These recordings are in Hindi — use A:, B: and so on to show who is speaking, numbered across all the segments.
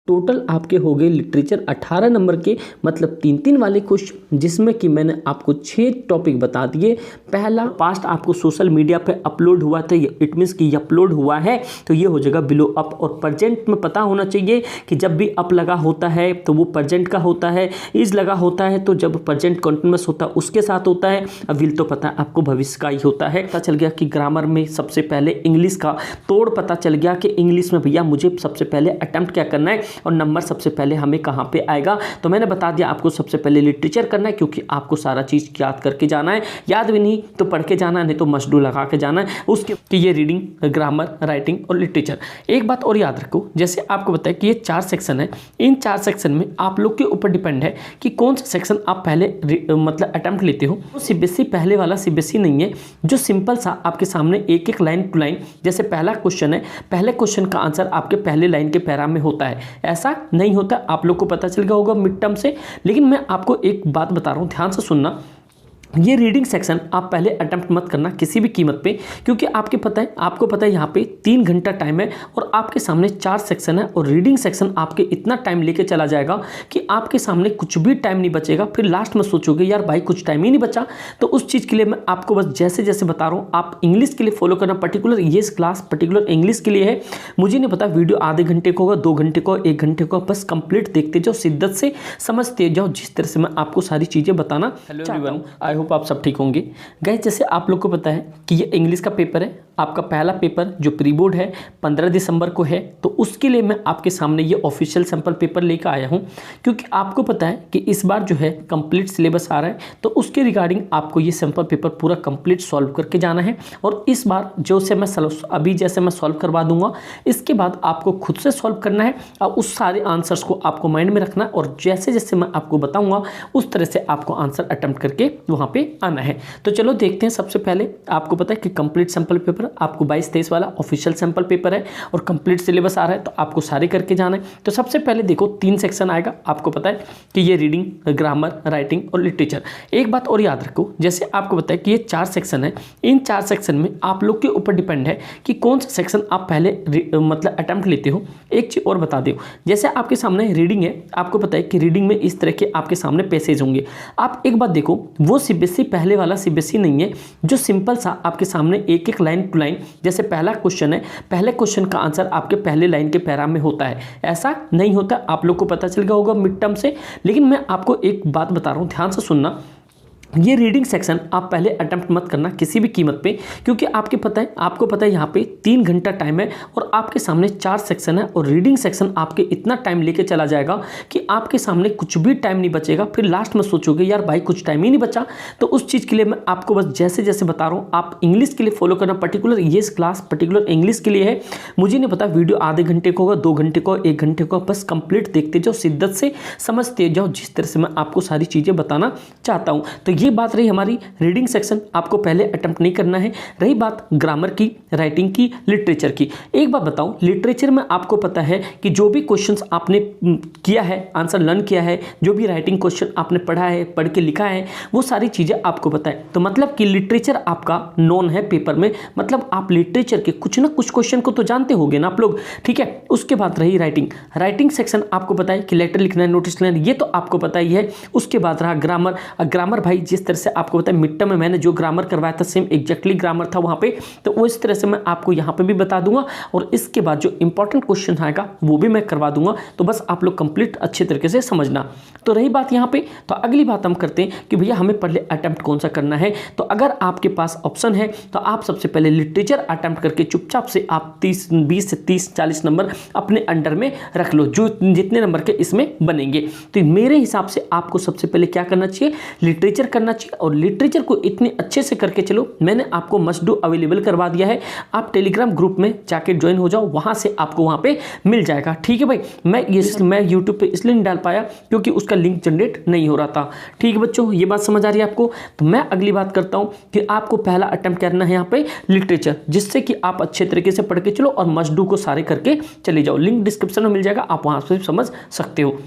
A: टोटल आपके हो गए लिटरेचर 18 नंबर के, मतलब 3-3 वाले क्वेश्चन, जिसमें कि मैंने आपको 6 टॉपिक बता दिए। पहला, पास्ट आपको सोशल मीडिया पे अपलोड हुआ था, इट मीन्स कि अपलोड हुआ है तो ये हो जाएगा बिलो अप। और प्रेजेंट में पता होना चाहिए कि जब भी अप लगा होता है तो वो प्रेजेंट का होता है, इज लगा होता है तो जब प्रेजेंट कंटिन्यूअस होता है उसके साथ होता है। अब विल तो पता है आपको भविष्य का ही होता है। पता चल गया कि ग्रामर में सबसे पहले इंग्लिश का तोड़ पता चल गया कि इंग्लिश में भैया मुझे सबसे पहले अटेम्प्ट क्या करना है और नंबर सबसे पहले हमें कहां पे आएगा। तो मैंने बता दिया आपको सबसे पहले लिटरेचर करना है, क्योंकि आपको सारा चीज याद करके जाना है, याद भी नहीं तो पढ़ के जाना है, नहीं तो मस्ट डू लगा के जाना है। उसके तो ये रीडिंग, ग्रामर, राइटिंग और लिटरेचर। एक बात और याद रखो, जैसे आपको बताया कि ये 4 सेक्शन है, इन 4 सेक्शन में आप लोग के ऊपर डिपेंड है कि कौन सा सेक्शन आप पहले मतलब अटेम्प्ट लेते हो। तो सीबीएसई पहले वाला सीबीएसई नहीं है, जो सिंपल सा आपके सामने एक एक लाइन टू लाइन, जैसे पहला क्वेश्चन है, पहले क्वेश्चन का आंसर आपके पहले लाइन के पैरा में होता है, ऐसा नहीं होता। आप लोग को पता चल गया होगा मिड टर्म से। लेकिन मैं आपको एक बात बता रहा हूं, ध्यान से सुनना। ये रीडिंग सेक्शन आप पहले अटेम्प्ट मत करना किसी भी कीमत पे, क्योंकि आपको पता है यहाँ पे 3 घंटा टाइम है और आपके सामने 4 सेक्शन है और रीडिंग सेक्शन आपके इतना टाइम लेके चला जाएगा कि आपके सामने कुछ भी टाइम नहीं बचेगा। फिर लास्ट में सोचोगे यार भाई कुछ टाइम ही नहीं बचा। तो उस चीज़ के लिए मैं आपको बस जैसे जैसे बता रहा हूँ, आप इंग्लिश के लिए फॉलो करना। पर्टिकुलर ये क्लास पर्टिकुलर इंग्लिश के लिए है। मुझे नहीं पता वीडियो आधे घंटे को होगा, 2 घंटे को, 1 घंटे को, बस कंप्लीट देखते जाओ, शिद्दत से समझते जाओ, जिस तरह से मैं आपको सारी चीज़ें बताना चाहता हूँ। आई होप आप सब ठीक होंगे। गाइस, जैसे आप लोग को पता है कि ये इंग्लिश का पेपर है, आपका पहला पेपर जो प्री बोर्ड है 15 दिसंबर को है, तो उसके लिए मैं आपके सामने ये ऑफिशियल सैंपल पेपर लेकर आया हूं, क्योंकि आपको पता है कि इस बार जो है कंप्लीट सिलेबस आ रहा है, तो उसके रिगार्डिंग आपको ये सैंपल पेपर पूरा कंप्लीट सॉल्व करके जाना है। और इस बार जो से मैं अभी जैसे मैं सॉल्व करवा दूंगा, इसके बाद आपको खुद से सॉल्व करना है और उस सारे आंसर्स को आपको माइंड में रखना है, और जैसे जैसे मैं आपको बताऊंगा उस तरह से आपको आंसर अटेम्प्ट करके वहां पे आना है। तो चलो देखते हैं। सबसे पहले आपको पता है कि कंप्लीट सैंपल पेपर आपको 22-23 वाला ऑफिशियल सैंपल पेपर है और कंप्लीट सिलेबस आ रहा है, तो आपको सारे करके जाना है। तो सबसे पहले देखो 3 सेक्शन आएगा। आपको पता है कि ये रीडिंग, ग्रामर, राइटिंग और लिटरेचर। एक बात और याद रखो, जैसे आपको पता है कि ये 4 सेक्शन है, इन 4 सेक्शन में आप लोग के ऊपर डिपेंड है कि कौन सा सेक्शन आप पहले मतलब अटेम्प्ट लेते हो। एक चीज और बता दो, जैसे आपके सामने रीडिंग है, आपको पता है कि रीडिंग में इस तरह के आपके सामने पैसेज होंगे। आप एक बात देखो, वो सीबीएसई पहले वाला सीबीएसई नहीं है, जो सिंपल सा आपके सामने एक एक लाइन टू लाइन, जैसे पहला क्वेश्चन है, पहले क्वेश्चन का आंसर आपके पहले लाइन के पैरा में होता है, ऐसा नहीं होता। आप लोग को पता चल गया होगा मिड टर्म से। लेकिन मैं आपको एक बात बता रहा हूं, ध्यान से सुनना। ये रीडिंग सेक्शन आप पहले अटेम्प्ट मत करना किसी भी कीमत पे, क्योंकि आपको पता है यहाँ पे 3 घंटा टाइम है और आपके सामने 4 सेक्शन है और रीडिंग सेक्शन आपके इतना टाइम लेके चला जाएगा कि आपके सामने कुछ भी टाइम नहीं बचेगा। फिर लास्ट में सोचोगे यार भाई कुछ टाइम ही नहीं बचा। तो उस चीज़ के लिए मैं आपको बस जैसे जैसे बता रहा हूँ, आप इंग्लिश के लिए फॉलो करना। पर्टिकुलर ये क्लास पर्टिकुलर इंग्लिश के लिए है। मुझे नहीं पता वीडियो आधे घंटे को होगा, 2 घंटे को, 1 घंटे को, बस कंप्लीट देखते जाओ, शिद्दत से समझते जाओ, जिस तरह से मैं आपको सारी चीज़ें बताना चाहता हूँ। तो ये बात रही हमारी रीडिंग सेक्शन, आपको पहले अटेम्प्ट नहीं करना है। रही बात ग्रामर की, राइटिंग की, लिटरेचर की। एक बात बताऊं, लिटरेचर में आपको पता है कि जो भी क्वेश्चंस आपने किया है, आंसर लर्न किया है, जो भी राइटिंग क्वेश्चन आपने पढ़ा है, पढ़ के लिखा है, वो सारी चीज़ें आपको पता है। तो मतलब कि लिटरेचर आपका नॉन है पेपर में, मतलब आप लिटरेचर के कुछ ना कुछ क्वेश्चन को तो जानते होंगे ना आप लोग, ठीक है। उसके बाद रही राइटिंग सेक्शन, आपको पता है कि लेटर लिखना है, नोटिस लिखना है, ये तो आपको पता ही है। उसके बाद रहा ग्रामर भाई, जिस तरह से आपको पता है मिड टर्म में मैंने जो ग्रामर करवाया था सेम एग्जैक्टली ग्रामर था वहां पे, तो वो इस तरह से मैं आपको यहां पे भी बता दूंगा। और इसके बाद जो इंपॉर्टेंट क्वेश्चन आएगा वो भी मैं करवा दूंगा। तो बस आप लोग कंप्लीट अच्छे तरीके से समझना। तो रही बात यहां पे, तो अगली बात हम करते हैं कि भैया हमें पहले अटेम्प्ट कौन सा करना है। तो अगर आपके पास ऑप्शन है तो आप सबसे पहले लिटरेचर अटेम्प्ट करके चुपचाप से आप 20 से 30-40 नंबर अपने अंडर में रख लो, जो जितने नंबर के इसमें बनेंगे। तो मेरे हिसाब से आपको सबसे पहले क्या करना चाहिए, लिटरेचर करना चाहिए। और लिटरेचर को इतने अच्छे से करके चलो, मैंने आपको मस्ट डू अवेलेबल करवा दिया है। आप टेलीग्राम ग्रुप में जाके ज्वाइन हो जाओ, वहां से आपको वहां पे मिल जाएगा, ठीक है भाई। मैं यूट्यूब पे इसलिए नहीं डाल पाया क्योंकि उसका लिंक जनरेट नहीं हो रहा था, ठीक है बच्चों। ये बात समझ आ रही है आपको। तो मैं अगली बात करता हूं कि आपको पहला अटेम्प्ट करना है यहाँ पे लिटरेचर, जिससे कि आप अच्छे तरीके से पढ़ के चलो और मस्ट डू को सारे करके चले जाओ। लिंक डिस्क्रिप्शन में मिल जाएगा, आप वहां से समझ सकते हो।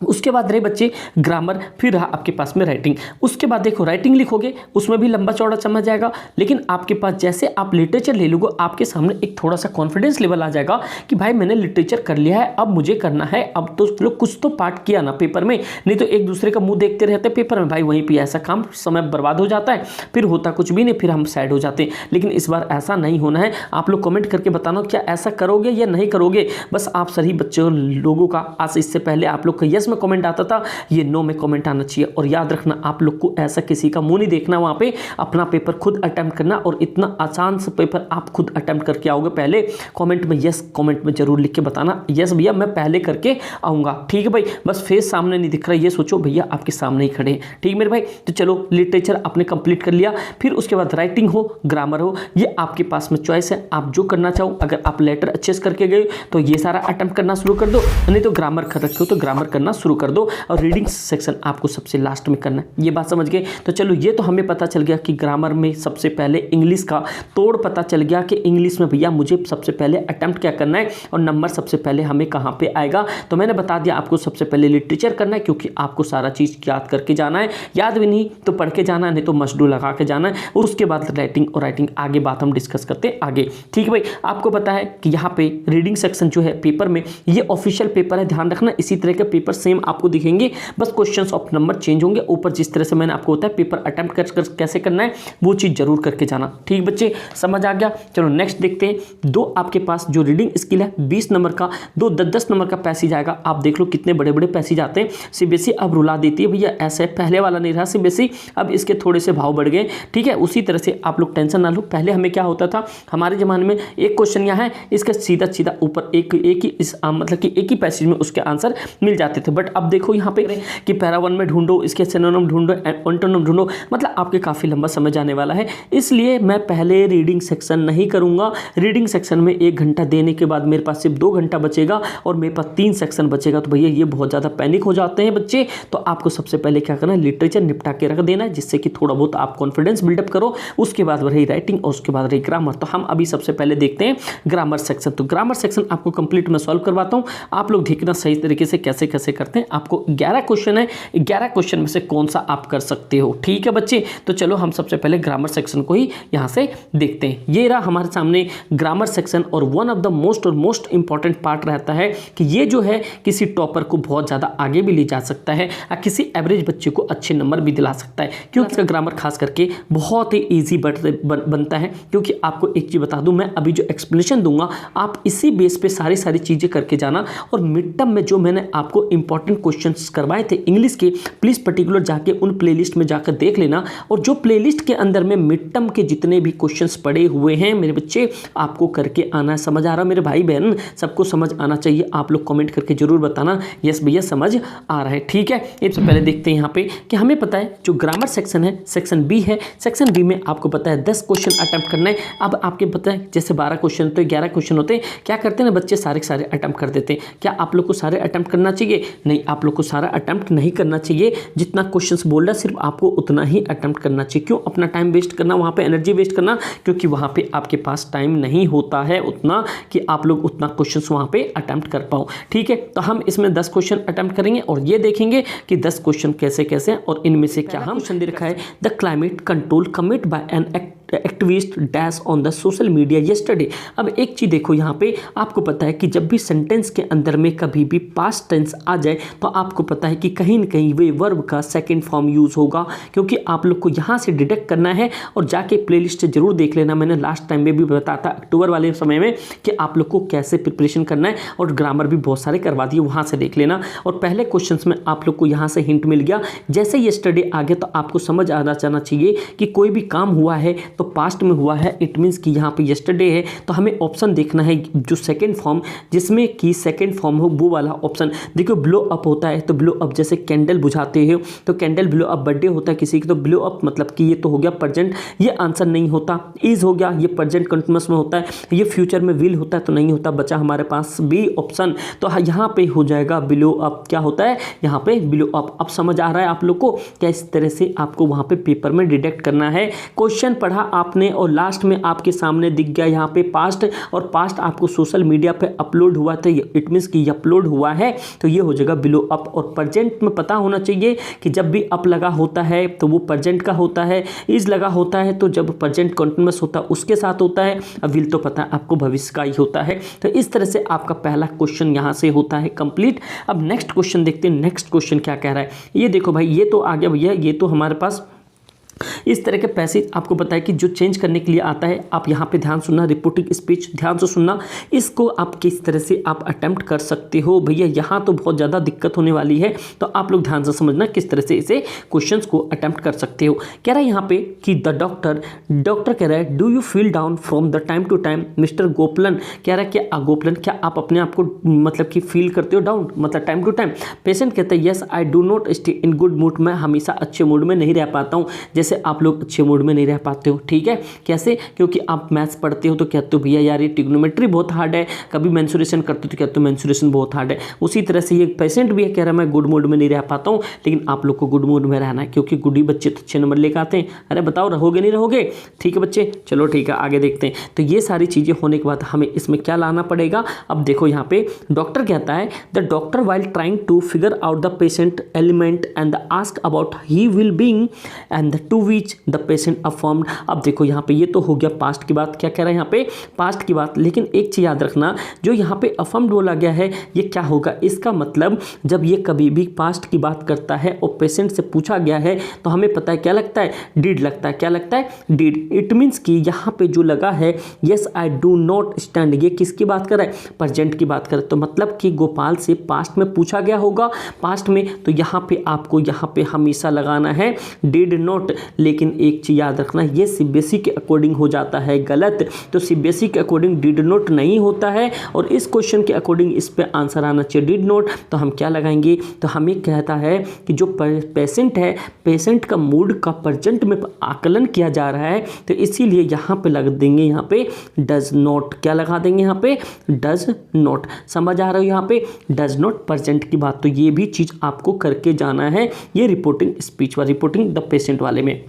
A: उसके बाद रहे बच्चे ग्रामर, फिर रहा आपके पास में राइटिंग। उसके बाद देखो राइटिंग लिखोगे उसमें भी लंबा चौड़ा समझ जाएगा, लेकिन आपके पास जैसे आप लिटरेचर ले लोगे आपके सामने एक थोड़ा सा कॉन्फिडेंस लेवल आ जाएगा कि भाई मैंने लिटरेचर कर लिया है, अब मुझे करना है, अब तो लोग कुछ तो पार्ट किया ना पेपर में, नहीं तो एक दूसरे का मुंह देखते रहते पेपर में, भाई वहीं पर ऐसा काम समय बर्बाद हो जाता है, फिर होता कुछ भी नहीं, फिर हम सैड हो जाते हैं। लेकिन इस बार ऐसा नहीं होना है। आप लोग कमेंट करके बताना क्या ऐसा करोगे या नहीं करोगे। बस आप सभी बच्चों लोगों का आज इससे पहले आप लोग का यस में कमेंट आता था, ये नो में कमेंट आना चाहिए। और याद रखना आप लोग को ऐसा किसी का मुंह नहीं देखना, वहां पे अपना पेपर खुद अटेम्प्ट करना, और इतना आसान सा पेपर आप खुद अटेम्प्ट करके आओगे। पहले कमेंट में यस, कमेंट में जरूर लिख के बताना यस भैया मैं पहले करके आऊंगा, ठीक है भाई। बस फेस सामने नहीं दिख रहा, ये सोचो भैया आपके सामने ही खड़े हैं, ठीक है मेरे भाई। तो चलो लिटरेचर आपने कंप्लीट कर लिया, फिर उसके बाद राइटिंग हो ग्रामर हो, ये आपके पास में चॉइस है, आप जो करना चाहो। अगर आप लेटर अच्छे से करके गए तो ये सारा अटेम्प्ट करना शुरू कर दो, नहीं तो ग्रामर कर रखे हो तो ग्रामर करना शुरू कर दो, और रीडिंग सेक्शन आपको सबसे लास्ट में करना है। ये बात समझ गए। तो चलो ये तो हमें पता चल गया कि ग्रामर में सबसे पहले इंग्लिश का तोड़ पता चल गया कि इंग्लिश में भैया मुझे सबसे पहले अटेम्प्ट क्या करना है और नंबर सबसे पहले हमें कहाँ पे आएगा। तो मैंने बता दिया आपको सबसे पहले लिटरेचर करना है, क्योंकि आपको सारा चीज़ याद करके जाना है, याद भी नहीं तो पढ़ के जाना है, नहीं तो मजडू लगा के जाना है। और उसके बाद राइटिंग और राइटिंग आगे बात हम डिस्कस करते हैं आगे, ठीक है भाई। आपको पता है कि यहाँ पे रीडिंग सेक्शन जो है पेपर में ये ऑफिशियल पेपर है, ध्यान रखना। इसी तरह के पेपर सेम आपको दिखेंगे, बस क्वेश्चंस ऑफ नंबर चेंज होंगे। ऊपर जिस तरह से मैंने आपको बताया पेपर अटेम्प्ट कर कैसे करना है वो चीज़ जरूर करके जाना, ठीक बच्चे, समझ आ गया। चलो नेक्स्ट देखते हैं। दो आपके पास जो रीडिंग स्किल है 20 नंबर का, दो 10-10 नंबर का पैसेज आएगा। आप देख लो कितने बड़े बड़े पैसेज आते हैं। सीबीएसई अब रुला देती है भैया, ऐसे पहले वाला नहीं रहा सीबीएसई, अब इसके थोड़े से भाव बढ़ गए, ठीक है। उसी तरह से आप लोग टेंशन ना लो। पहले हमें क्या होता था, हमारे ज़माने में एक क्वेश्चन यहाँ है, इसका सीधा सीधा ऊपर एक ही इस मतलब कि एक ही पैसेज में उसके आंसर मिल जाते थे। बट अब देखो यहाँ पे कि पैरा 1 में ढूंढो, इसके सिनोनिम ढूंढो, एंटोनिम ढूंढो, मतलब आपके काफ़ी लंबा समय जाने वाला है। इसलिए मैं पहले रीडिंग सेक्शन नहीं करूँगा। रीडिंग सेक्शन में 1 घंटा देने के बाद मेरे पास सिर्फ 2 घंटा बचेगा और मेरे पास 3 सेक्शन बचेगा। तो भैया ये बहुत ज़्यादा पैनिक हो जाते हैं बच्चे। तो आपको सबसे पहले क्या करना है, लिटरेचर निपटा के रख देना है, जिससे कि थोड़ा बहुत आप कॉन्फिडेंस बिल्डअप करो। उसके बाद रही राइटिंग और उसके बाद रही ग्रामर। तो हम अभी सबसे पहले देखते हैं ग्रामर सेक्शन। तो ग्रामर सेक्शन आपको कंप्लीट मैं सॉल्व करवाता हूँ, आप लोग देखना सही तरीके से कैसे कैसे करते हैं। आपको 11 क्वेश्चन है, 11 क्वेश्चन में से कौन सा आप कर सकते हो, ठीक है बच्चे। तो चलो हम सबसे पहले ग्रामर सेक्शन को ही यहाँ से देखते हैं। ये रहा हमारे सामने ग्रामर सेक्शन, और one of the most important part रहता है कि ये जो है किसी टॉपर को बहुत ज़्यादा आगे भी ले जा सकता है और किसी एवरेज बच्चे को अच्छे नंबर भी दिला सकता है, क्योंकि इसका ग्रामर खास करके बहुत ही ईजी बनता है। क्योंकि आपको एक चीज़ बता दूं, मैं अभी जो एक्सप्लेनेशन दूंगा आप इसी बेस पे सारी चीज़ें करके जाना। और मिड टर्म में जो मैंने आपको इंपॉर्टेंट क्वेश्चंस करवाए थे इंग्लिश के, प्लीज़ पर्टिकुलर जाके उन प्लेलिस्ट में जाकर देख लेना। और जो प्लेलिस्ट के अंदर में मिड टर्म के जितने भी क्वेश्चंस पड़े हुए हैं मेरे बच्चे, आपको करके आना है। समझ आ रहा मेरे भाई बहन, सबको समझ आना चाहिए। आप लोग कमेंट करके जरूर बताना यस भैया समझ आ रहा है, ठीक है। इससे पहले देखते हैं यहाँ पे कि हमें पता है जो ग्रामर सेक्शन है सेक्शन बी है। सेक्शन बी में आपको पता है 10 क्वेश्चन अटेम्प्ट करना है। अब आपके पता है जैसे 12 क्वेश्चन तो 11 क्वेश्चन होते हैं, क्या करते हैं ना बच्चे, सारे अटेम्प्ट कर देते हैं। क्या आप लोग को सारे अटेम्प्ट करना चाहिए? नहीं, आप लोग को सारा अटेम्प्ट नहीं करना चाहिए। जितना क्वेश्चंस बोल रहा है सिर्फ आपको उतना ही अटेम्प्ट करना चाहिए। क्यों अपना टाइम वेस्ट करना, वहाँ पे एनर्जी वेस्ट करना, क्योंकि वहाँ पे आपके पास टाइम नहीं होता है उतना कि आप लोग उतना क्वेश्चंस वहाँ पे अटेम्प्ट कर पाओ, ठीक है। तो हम इसमें 10 क्वेश्चन अटेम्प्ट करेंगे और ये देखेंगे कि 10 क्वेश्चन कैसे कैसे और इनमें से क्या हम क्वेश्चन दे रखा है, the climate control commit by an activist dash on the social media yesterday. अब एक चीज़ देखो यहाँ पे, आपको पता है कि जब भी सेंटेंस के अंदर में कभी भी पास्ट टेंस आ जाए तो आपको पता है कि कहीं न कहीं वे वर्ब का सेकंड फॉर्म यूज़ होगा, क्योंकि आप लोग को यहाँ से डिटेक्ट करना है। और जाके प्लेलिस्ट जरूर देख लेना, मैंने लास्ट टाइम में भी बताया था अक्टूबर वाले समय में कि आप लोग को कैसे प्रिपरेशन करना है, और ग्रामर भी बहुत सारे करवा दिए, वहाँ से देख लेना। और पहले क्वेश्चन में आप लोग को यहाँ से हिंट मिल गया, जैसे येस्टरडे आ गया तो आपको समझ आना जाना चाहिए कि कोई भी काम हुआ है तो पास्ट में हुआ है, इट मीन्स कि यहाँ पे येस्टरडे है। तो हमें ऑप्शन देखना है जो सेकंड फॉर्म, जिसमें कि सेकंड फॉर्म हो वो वाला ऑप्शन। देखो ब्लो अप होता है तो ब्लो अप जैसे कैंडल बुझाते हो तो कैंडल ब्लो अप, बर्थडे होता है किसी की तो ब्लो अप मतलब कि ये तो हो गया प्रेजेंट, ये आंसर नहीं होता। इज हो गया, ये प्रेजेंट कंटिन्यूअस में होता है, ये फ्यूचर में विल होता है तो नहीं होता, बचा हमारे पास बी ऑप्शन। तो यहाँ पे हो जाएगा बिलो अप, क्या होता है यहाँ पे बिलो अप। अब समझ आ रहा है आप लोग को क्या इस तरह से आपको वहाँ पे पेपर में डिटेक्ट करना है। क्वेश्चन पढ़ा आपने और लास्ट में आपके सामने दिख गया यहाँ पे पास्ट, और पास्ट आपको सोशल मीडिया पे अपलोड हुआ था, इट मीन्स कि अपलोड हुआ है, तो ये हो जाएगा बिलो अप। और प्रेजेंट में पता होना चाहिए कि जब भी अप लगा होता है तो वो प्रेजेंट का होता है, इज लगा होता है तो जब प्रेजेंट कंटिन्यूअस होता है उसके साथ होता है, अब विल तो पता है आपको भविष्य का ही होता है। तो इस तरह से आपका पहला क्वेश्चन यहाँ से होता है कंप्लीट। अब नेक्स्ट क्वेश्चन देखते हैं, नेक्स्ट क्वेश्चन क्या कह रहा है। ये देखो भाई, ये तो आ गया भैया, ये तो हमारे पास इस तरह के पैसेज आपको पता है कि जो चेंज करने के लिए आता है। आप यहाँ पे ध्यान सुनना, रिपोर्टिंग स्पीच ध्यान से सुनना, इसको आप किस तरह से आप अटेम्प्ट कर सकते हो। भैया यहाँ तो बहुत ज़्यादा दिक्कत होने वाली है, तो आप लोग ध्यान से समझना किस तरह से इसे क्वेश्चंस को अटेम्प्ट कर सकते हो। कह रहा है यहाँ पे कि द डॉक्टर कह रहा है do you feel down from the time to time. Mister Gopalan कह रहा है कि गोपलन क्या आप अपने आप को मतलब कि फील करते हो डाउन, मतलब टाइम टू टाइम। पेशेंट कहता है yes I do not stay in good mood, मैं हमेशा अच्छे मूड में नहीं रह पाता हूँ। जैसे आप लोग अच्छे मूड में नहीं रह पाते हो, ठीक है, कैसे, क्योंकि आप मैथ्स पढ़ते हो तो कहते हो भैया यार ये ट्रिग्नोमेट्री बहुत हार्ड है, कभी मेंसुरेशन करते हो तो कहते हो मेंसुरेशन बहुत हार्ड है। उसी तरह से ये पेशेंट भी है, कह रहा है मैं गुड मूड में नहीं रह पाता हूँ, लेकिन आप लोग को गुड मूड में रहना है क्योंकि गुडी बच्चे तो अच्छे नंबर लेकर आते हैं। अरे बताओ रहोगे नहीं रहोगे, ठीक है बच्चे, चलो ठीक है आगे देखते हैं। तो ये सारी चीज़ें होने के बाद हमें इसमें क्या लाना पड़ेगा। अब देखो यहाँ पे डॉक्टर कहता है the doctor while trying to figure out the patient element and ask about he well being and to which the patient affirmed. अब देखो यहाँ पे ये तो हो गया पास्ट की बात, क्या कह रहा है यहाँ पे पास्ट की बात, लेकिन एक चीज़ याद रखना, जो यहाँ पे अफर्म्ड बोला गया है ये क्या होगा, इसका मतलब जब ये कभी भी पास्ट की बात करता है और पेशेंट से पूछा गया है तो हमें पता है क्या लगता है, डिड लगता है। क्या लगता है, डिड। इट मीन्स कि यहाँ पे जो लगा है yes I do not stand, ये किसकी बात कर रहा है, प्रेजेंट की बात कर रहा है। तो मतलब कि गोपाल से पास्ट में पूछा गया होगा, पास्ट में, तो यहाँ पे आपको यहाँ पे हमेशा लगाना है डिड नॉट। लेकिन एक चीज़ याद रखना, ये सीबीएसई के अकॉर्डिंग हो जाता है गलत, तो सीबीएसई के अकॉर्डिंग डिड नॉट नहीं होता है, और इस क्वेश्चन के अकॉर्डिंग इस पे आंसर आना चाहिए डिड नॉट। तो हम क्या लगाएंगे, तो हमें कहता है कि जो पेशेंट है, पेशेंट का मूड का प्रेजेंट में आकलन किया जा रहा है, तो इसीलिए यहाँ पे लग देंगे, यहाँ पे डज नॉट, क्या लगा देंगे यहाँ पे डज नॉट। समझ आ रहा है यहाँ पे डज नॉट प्रेजेंट की बात, तो ये भी चीज़ आपको करके जाना है, ये रिपोर्टिंग स्पीच व रिपोर्टिंग द पेशेंट वाले में।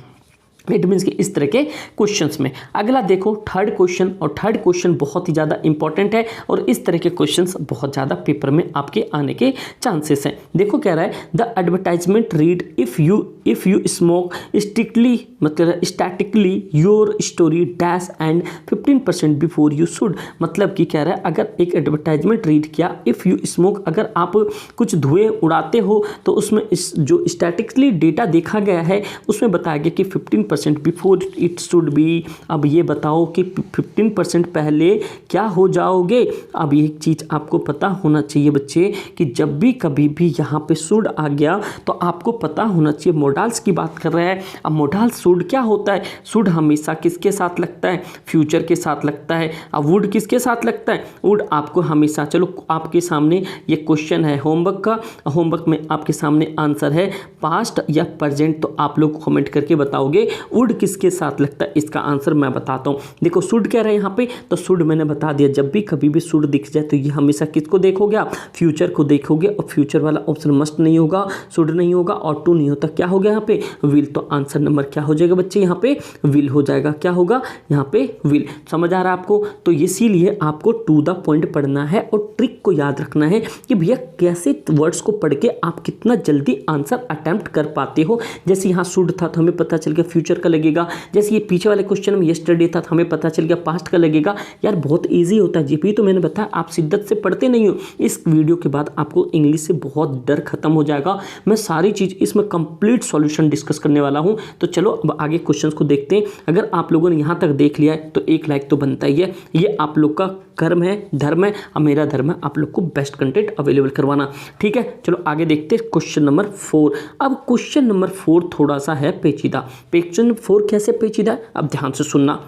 A: इट मीन्स कि इस तरह के क्वेश्चंस में। अगला देखो थर्ड क्वेश्चन, और थर्ड क्वेश्चन बहुत ही ज़्यादा इंपॉर्टेंट है, और इस तरह के क्वेश्चंस बहुत ज़्यादा पेपर में आपके आने के चांसेस हैं। देखो कह रहा है the advertisement read if you smoke strictly, मतलब statically your story dash and 15% before you should. मतलब कि कह रहा है अगर एक एडवर्टाइजमेंट रीड किया, इफ़ यू स्मोक, अगर आप कुछ धुएं उड़ाते हो तो उसमें जो स्टैटिकली डेटा देखा गया है उसमें बताया गया कि 15% बिफोर इट शुड बी। अब ये बताओ कि 15% पहले क्या हो जाओगे। अब एक चीज़ आपको पता होना चाहिए बच्चे कि जब भी कभी भी यहाँ पे शुड आ गया तो आपको पता होना चाहिए, मोडाल्स की बात कर रहा है। अब मोडाल्स शुड क्या होता है, शुड हमेशा किसके साथ लगता है, फ्यूचर के साथ लगता है। अब वुड किसके साथ लगता है, वुड आपको हमेशा, चलो आपके सामने ये क्वेश्चन है होमवर्क का, होमवर्क में आपके सामने आंसर है पास्ट या प्रेजेंट, तो आप लोग कमेंट करके बताओगे वुड किसके साथ लगता है। इसका आंसर मैं बताता हूँ। देखो शुड कह रहा है यहाँ पे, तो शुड मैंने बता दिया, जब भी कभी भी शुड दिख जाए तो ये हमेशा किसको देखोगे आप, फ्यूचर को देखोगे, और फ्यूचर वाला ऑप्शन मस्ट नहीं होगा, शुड नहीं होगा, और टू नहीं होता, क्या हो गया यहाँ पे विल। तो आंसर नंबर क्या हो जाएगा बच्चे, यहाँ पे विल हो जाएगा। क्या होगा यहाँ पे विल। समझ आ रहा है आपको। तो इसीलिए आपको टू द पॉइंट पढ़ना है और ट्रिक को याद रखना है कि भैया कैसे वर्ड्स को पढ़ के आप कितना जल्दी आंसर अटेम्प्ट कर पाते हो। जैसे यहाँ शुड था तो हमें पता चल गया फ्यूचर का लगेगा, जैसे ये पीछे वाले क्वेश्चन में यस्टरडे था तो हमें पता चल गया पास्ट का लगेगा। यार बहुत ईजी होता है जीपी, तो मैंने बताया आप शिद्दत से पढ़ते नहीं हो। इस वीडियो के बाद आपको इंग्लिश से बहुत डर खत्म हो जाएगा। मैं सारी चीज़ इसमें कंप्लीट सॉल्यूशन डिस्कस करने वाला हूँ। तो चलो अब आगे क्वेश्चंस को देखते हैं। अगर आप लोगों ने यहाँ तक देख लिया है तो एक लाइक तो बनता ही है, ये आप लोग का कर्म है, धर्म है, और मेरा धर्म है आप लोग को बेस्ट कंटेंट अवेलेबल करवाना। ठीक है, चलो आगे देखते हैं क्वेश्चन नंबर 4। अब क्वेश्चन नंबर 4 थोड़ा सा है पेचीदा। क्वेश्चन 4 कैसे पेचीदा, अब ध्यान से सुनना।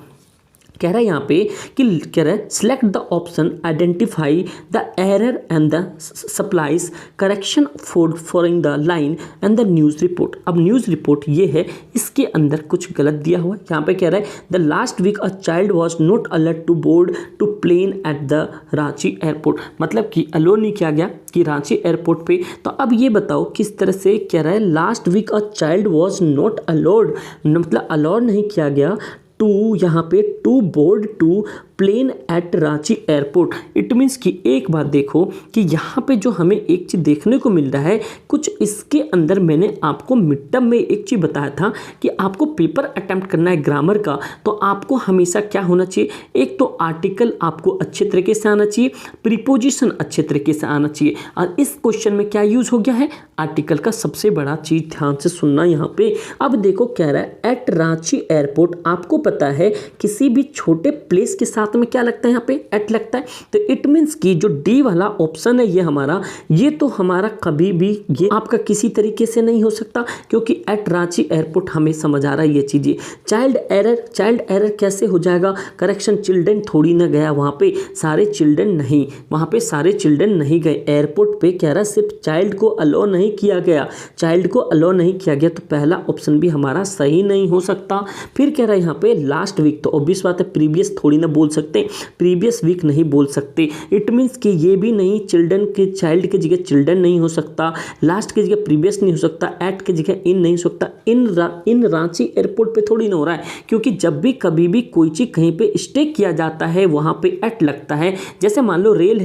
A: कह रहा है यहाँ पे कि कह रहा है select the option identify the error and the supplies correction following the line and the news report. अब न्यूज़ रिपोर्ट ये है, इसके अंदर कुछ गलत दिया हुआ है। यहाँ पे कह रहा है the last week a child was not alert to board to plane at the Ranchi airport. मतलब कि अलो नहीं किया गया कि रांची एयरपोर्ट पे। तो अब ये बताओ किस तरह से कह रहा है last week a child was not allowed, मतलब अलाउड नहीं किया गया टू टू यहाँ पे to board to plane at Ranchi airport. It means कि एक बात देखो कि यहाँ पे जो हमें एक चीज़ देखने को मिल रहा है, कुछ इसके अंदर मैंने आपको मिड टर्म में एक चीज़ बताया था कि आपको पेपर अटेम्प्ट करना है ग्रामर का, तो आपको हमेशा क्या होना चाहिए, एक तो आर्टिकल आपको अच्छे तरीके से आना चाहिए, प्रीपोजिशन अच्छे तरीके से आना चाहिए। और इस क्वेश्चन में क्या यूज हो गया है, आर्टिकल का सबसे बड़ा चीज़, ध्यान से सुनना यहाँ पे। अब देखो क्या रहा है, एट रांची एयरपोर्ट, आपको पता है किसी भी छोटे प्लेस के साथ में क्या लगता है, यहाँ पे एट लगता है। तो इट मीन्स कि जो डी वाला ऑप्शन है ये हमारा, ये तो हमारा कभी भी ये आपका किसी तरीके से नहीं हो सकता, क्योंकि एट रांची एयरपोर्ट हमें समझ आ रहा है ये चीज़ें। चाइल्ड एरर कैसे हो जाएगा, करेक्शन, चिल्ड्रन थोड़ी ना गया वहाँ पे, सारे चिल्ड्रन नहीं, वहाँ पे सारे चिल्ड्रन नहीं गए। एयरपोर्ट पे कह रहा सिर्फ चाइल्ड को अलो नहीं किया गया, चाइल्ड को अलो नहीं किया गया, तो पहला ऑप्शन भी हमारा सही नहीं हो सकता। फिर कह रहा है यहाँ पे लास्ट वीक, तो ऑब्वियस बात है प्रीवियस थोड़ी ना बोल सकते, प्रीवियस वीक नहीं बोल सकते। इट मीन्स कि ये भी नहीं, चिल्ड्रन के चाइल्ड की जगह चिल्ड्रन नहीं हो सकता, लास्ट की जगह प्रीवियस नहीं हो सकता, एट की जगह इन नहीं हो सकता। इन रांची एयरपोर्ट पे थोड़ी ना हो रहा है, क्योंकि जब भी कभी भी कोई चीज़ कहीं पे स्टे किया जाता है वहाँ पे एट लगता है। जैसे मान लो रेल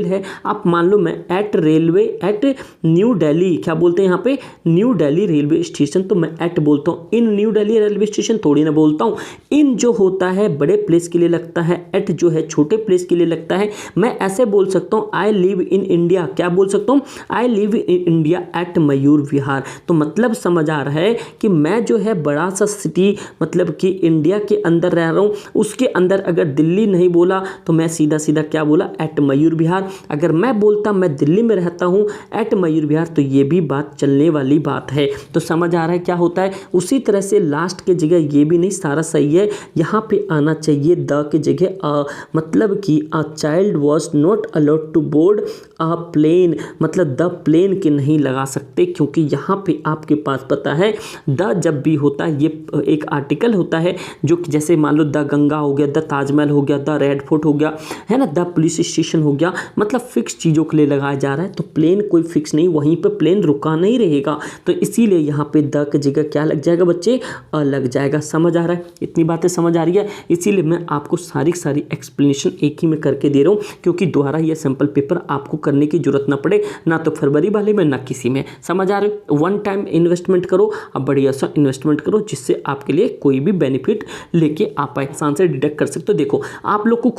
A: है, आप मान लो मैं at railway at New Delhi, क्या बोलते हैं यहाँ पे, न्यू दिल्ली रेलवे स्टेशन, तो मैं एट बोलता हूँ। इन न्यू दिल्ली रेलवे स्टेशन थोड़ी ना बोलता हूँ। इन जो होता है बड़े प्लेस के लिए लगता है, एट जो है छोटे प्लेस के लिए लगता है। मैं ऐसे बोल सकता हूँ आई लिव इन इंडिया, क्या बोल सकता हूँ, I live in India at Mayur Vihar. तो मतलब समझ आ रहा है कि मैं जो है बड़ा सा सिटी, मतलब कि इंडिया के अंदर रह रहा हूँ, उसके अंदर अगर दिल्ली नहीं बोला तो मैं सीधा सीधा क्या बोला, एट मयूर विहार। अगर मैं बोलता मैं दिल्ली में रहता हूँ एट मयूर विहार, तो ये भी बात चलने वाली बात है। तो समझ आ रहा है क्या होता है। उसी तरह से लास्ट के जगह ये भी नहीं सारा सही है, यहाँ पे आना चाहिए द के जगह मतलब कि a child was not allowed to board a plane, मतलब द प्लेन के नहीं लगा सकते, क्योंकि यहाँ पे आपके पास पता है द जब भी होता है ये एक आर्टिकल होता है, जो जैसे मान लो द गंगा हो गया, द ताजमहल हो गया, द रेड फोर्ट हो गया, है ना, द पुलिस स्टेशन हो गया, मतलब फिक्स चीज़ों के लिए लगाया जा रहा है। तो प्लेन कोई फिक्स नहीं, वहीं पर प्लेन रुका नहीं रहेगा, तो इसीलिए यहाँ पे द की जगह क्या लग जाएगा बच्चे, लग जाएगा। समझ आ रहा है, इतनी बातें समझ आ रही है। इसीलिए मैं आपको सारी एक्सप्लेनेशन एक ही में करके दे रहा हूँ, क्योंकि दोबारा ये सैंपल पेपर आपको करने की जरूरत ना पड़े, ना तो फरवरी वाले में ना किसी में। समझ आ रहे हो, वन टाइम इन्वेस्टमेंट करो, अब बढ़िया सा इन्वेस्टमेंट करो जिससे आपके लिए कोई भी बेनिफिट लेके आ पाए। आंसर डिडक्ट कर सकते हो। देखो आप लोग को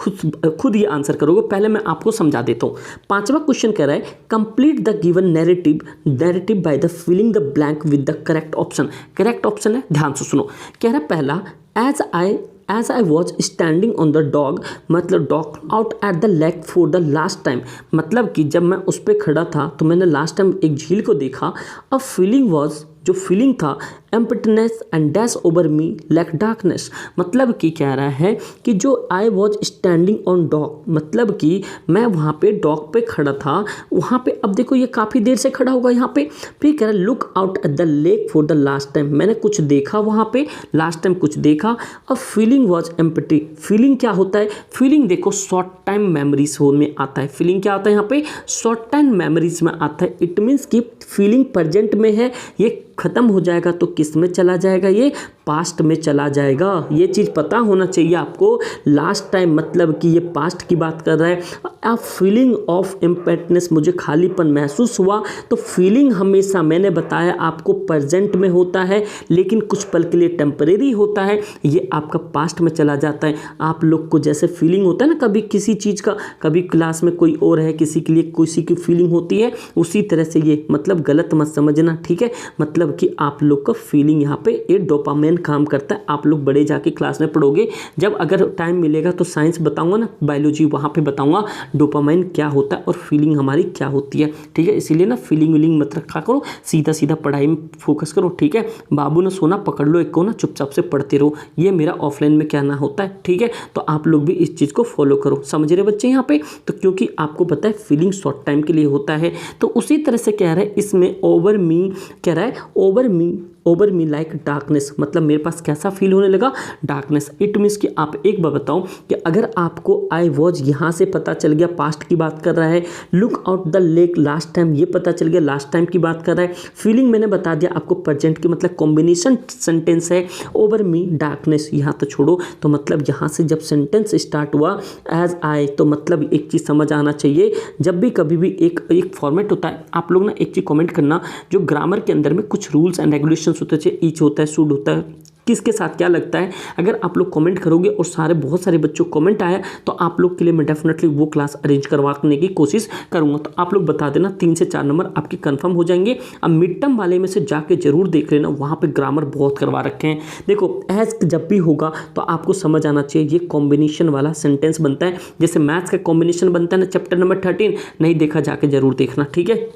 A: खुद ये आंसर करोगे, पहले मैं आपको समझा देता हूँ। पांचवा क्वेश्चन कह रहा है complete the given narrative by the filling the blank with the correct option. Correct option है, ध्यान से सुनो। कह रहा है पहला, as I was standing on the dog, मतलब dog out at the lake for the last time, मतलब कि जब मैं उस पर खड़ा था तो मैंने लास्ट टाइम एक झील को देखा। अ फीलिंग वॉज, जो फीलिंग था, emptiness and dash over me like darkness, मतलब कि कह रहा है कि जो आई वॉज स्टैंडिंग ऑन डॉग, मतलब कि मैं वहाँ पे डॉग पे खड़ा था, वहाँ पे अब देखो ये काफ़ी देर से खड़ा होगा यहाँ पे। फिर कह रहा है look out at the lake for the last time, मैंने कुछ देखा वहाँ पे, लास्ट टाइम कुछ देखा। अब फीलिंग वॉज एम्प्टी, फीलिंग क्या होता है, फीलिंग देखो शॉर्ट टाइम मेमोरीज में आता है। फीलिंग क्या आता है यहाँ पे, शॉर्ट टाइम मेमोरीज में आता है। इट मीन्स कि फीलिंग प्रेजेंट में है, ये खत्म हो जाएगा तो किस में चला जाएगा, ये पास्ट में चला जाएगा। ये चीज़ पता होना चाहिए आपको। लास्ट टाइम मतलब कि ये पास्ट की बात कर रहा है। अ फीलिंग ऑफ एम्प्टीनेस, मुझे खालीपन महसूस हुआ, तो फीलिंग हमेशा मैंने बताया आपको प्रेजेंट में होता है, लेकिन कुछ पल के लिए टेम्परेरी होता है, ये आपका पास्ट में चला जाता है। आप लोग को जैसे फीलिंग होता है ना कभी किसी चीज़ का, कभी क्लास में कोई और है, किसी के लिए किसी की फीलिंग होती है, उसी तरह से ये, मतलब गलत मत समझना, ठीक है। मतलब कि आप लोग का फीलिंग यहाँ पे ये डोपामाइन काम करता है। आप लोग बड़े जाके क्लास में पढ़ोगे, जब अगर टाइम मिलेगा तो साइंस बताऊंगा ना, बायोलॉजी, वहाँ पे बताऊंगा डोपामाइन क्या होता है और फीलिंग हमारी क्या होती है, ठीक है। इसीलिए ना फीलिंग वीलिंग मत रखा करो, सीधा सीधा पढ़ाई में फोकस करो, ठीक है। बाबू ने सोना पकड़ लो एक को ना, चुपचाप से पढ़ते रहो, ये मेरा ऑफलाइन में कहना होता है, ठीक है। तो आप लोग भी इस चीज़ को फॉलो करो, समझ रहे बच्चे यहाँ पे। तो क्योंकि आपको पता है फीलिंग शॉर्ट टाइम के लिए होता है, तो उसी तरह से कह रहा है इसमें ओवर मी, कह रहा है over me over me like darkness, मतलब मेरे पास कैसा फील होने लगा, डार्कनेस। इट मीन्स कि आप एक बार बताओ कि अगर आपको आई वॉज यहाँ से पता चल गया, पास्ट की बात कर रहा है, look out the lake last time ये पता चल गया, लास्ट टाइम की बात कर रहा है, फीलिंग मैंने बता दिया आपको प्रेजेंट की, मतलब कॉम्बिनेशन सेंटेंस है, ओवर मी डार्कनेस यहाँ तो छोड़ो, तो मतलब यहाँ से जब सेंटेंस स्टार्ट हुआ एज आई, तो मतलब एक चीज़ समझ आना चाहिए, जब भी कभी भी एक फॉर्मेट होता है, आप लोग ना एक चीज़ कमेंट करना, जो ग्रामर के अंदर में कुछ रूल्स एंड रेगुलेशंस होते हैं, ईच होता है, शुड होता है, किसके साथ क्या लगता है, अगर आप लोग कमेंट करोगे और बहुत सारे बच्चों को कमेंट आया, तो आप लोग के लिए मैं डेफिनेटली वो क्लास अरेंज करवाने की कोशिश करूंगा। तो आप लोग बता देना, 3 से 4 नंबर आपके कंफर्म हो जाएंगे। अब मिड टर्म वाले में से जाके जरूर देख लेना, वहाँ पे ग्रामर बहुत करवा रखे हैं। देखो एज जब भी होगा तो आपको समझ आना चाहिए, ये कॉम्बिनेशन वाला सेंटेंस बनता है, जैसे मैथ्स का कॉम्बिनेशन बनता है ना, चैप्टर नंबर 13 नहीं देखा जाके जरूर देखना, ठीक है।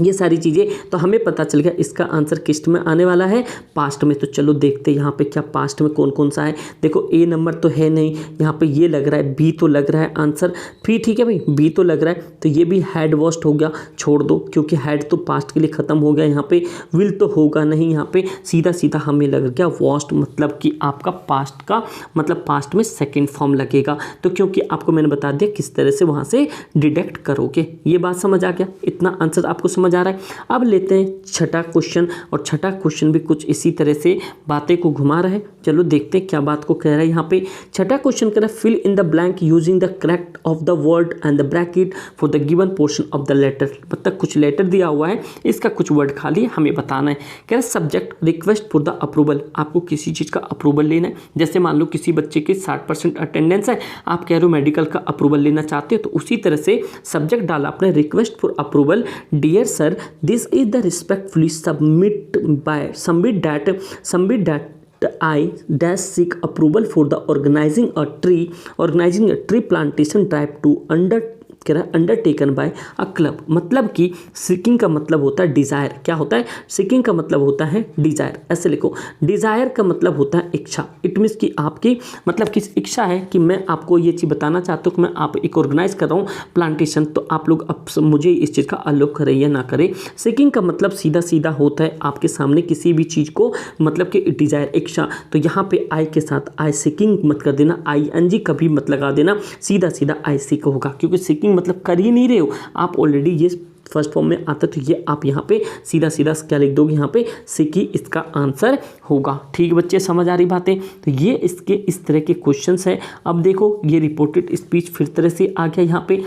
A: ये सारी चीज़ें तो हमें पता चल गया, इसका आंसर किस में आने वाला है, पास्ट में। तो चलो देखते हैं यहाँ पे क्या पास्ट में कौन कौन सा है। देखो ए नंबर तो है नहीं, यहाँ पे ये लग रहा है, बी तो लग रहा है आंसर, फिर ठीक है भाई, बी तो लग रहा है, तो ये भी हैड वॉश्ड हो गया, छोड़ दो, क्योंकि हैड तो पास्ट के लिए ख़त्म हो गया, यहाँ पे विल तो होगा नहीं, यहाँ पे सीधा सीधा हमें लग गया वॉश्ड, मतलब कि आपका पास्ट का मतलब पास्ट में सेकेंड फॉर्म लगेगा। तो क्योंकि आपको मैंने बता दिया किस तरह से वहाँ से डिडक्ट करोगे, ये बात समझ आ गया, इतना आंसर आपको समझ आ रहा है। अब लेते हैं छठा क्वेश्चन, और छठा क्वेश्चन भी कुछ इसी तरह से बातें को घुमा रहा है। चलो देखते हैं क्या बात को कह रहा है यहाँ पे। छठा क्वेश्चन कह रहा है, fill in the blank using the correct of the word and the bracket for the given portion of the letter. मतलब कुछ लेटर दिया हुआ है, इसका कुछ वर्ड खाली हमें बताना है। कह रहा है subject request for the approval, आपको किसी चीज़ का अप्रूवल लेना है। जैसे मान लो किसी बच्चे की 60% अटेंडेंस है, आप कह रहे हो मेडिकल का अप्रूवल लेना चाहते हो, तो उसी तरह से सब्जेक्ट डाला आपने request for approval, dear sir this is the respectfully submit that I dash seek approval for the organizing a tree plantation drive to कह रहा है अंडरटेकन बाय अ क्लब। मतलब कि सीकिंग का मतलब होता है डिज़ायर, क्या होता है, सीकिंग का मतलब होता है डिज़ायर, ऐसे लिखो, डिज़ायर का मतलब होता है इच्छा। इट मीन्स कि आपकी मतलब किस इच्छा है कि मैं आपको ये चीज़ बताना चाहता हूँ कि मैं आप एक ऑर्गेनाइज कर रहा हूँ प्लांटेशन, तो आप लोग अब मुझे इस चीज़ का अलोक करें या ना करें। सीकिंग का मतलब सीधा सीधा होता है आपके सामने किसी भी चीज़ को, मतलब कि डिज़ायर इच्छा, तो यहाँ पे आई के साथ आई सीकिंग मत कर देना, ING कभी मत लगा देना, सीधा सीधा आई सीक होगा, क्योंकि सीकिंग मतलब कर ही नहीं रहे हो आप, ऑलरेडी ये फर्स्ट फॉर्म में आता है, तो ये आप यहाँ पे सीधा सीधा क्या लिख दोगे, यहाँ पे सीकी इसका आंसर होगा। ठीक बच्चे, समझ आ रही बातें। तो ये इसके इस तरह के क्वेश्चंस है। अब देखो ये रिपोर्टेड स्पीच फिर तरह से आ गया, यहाँ पे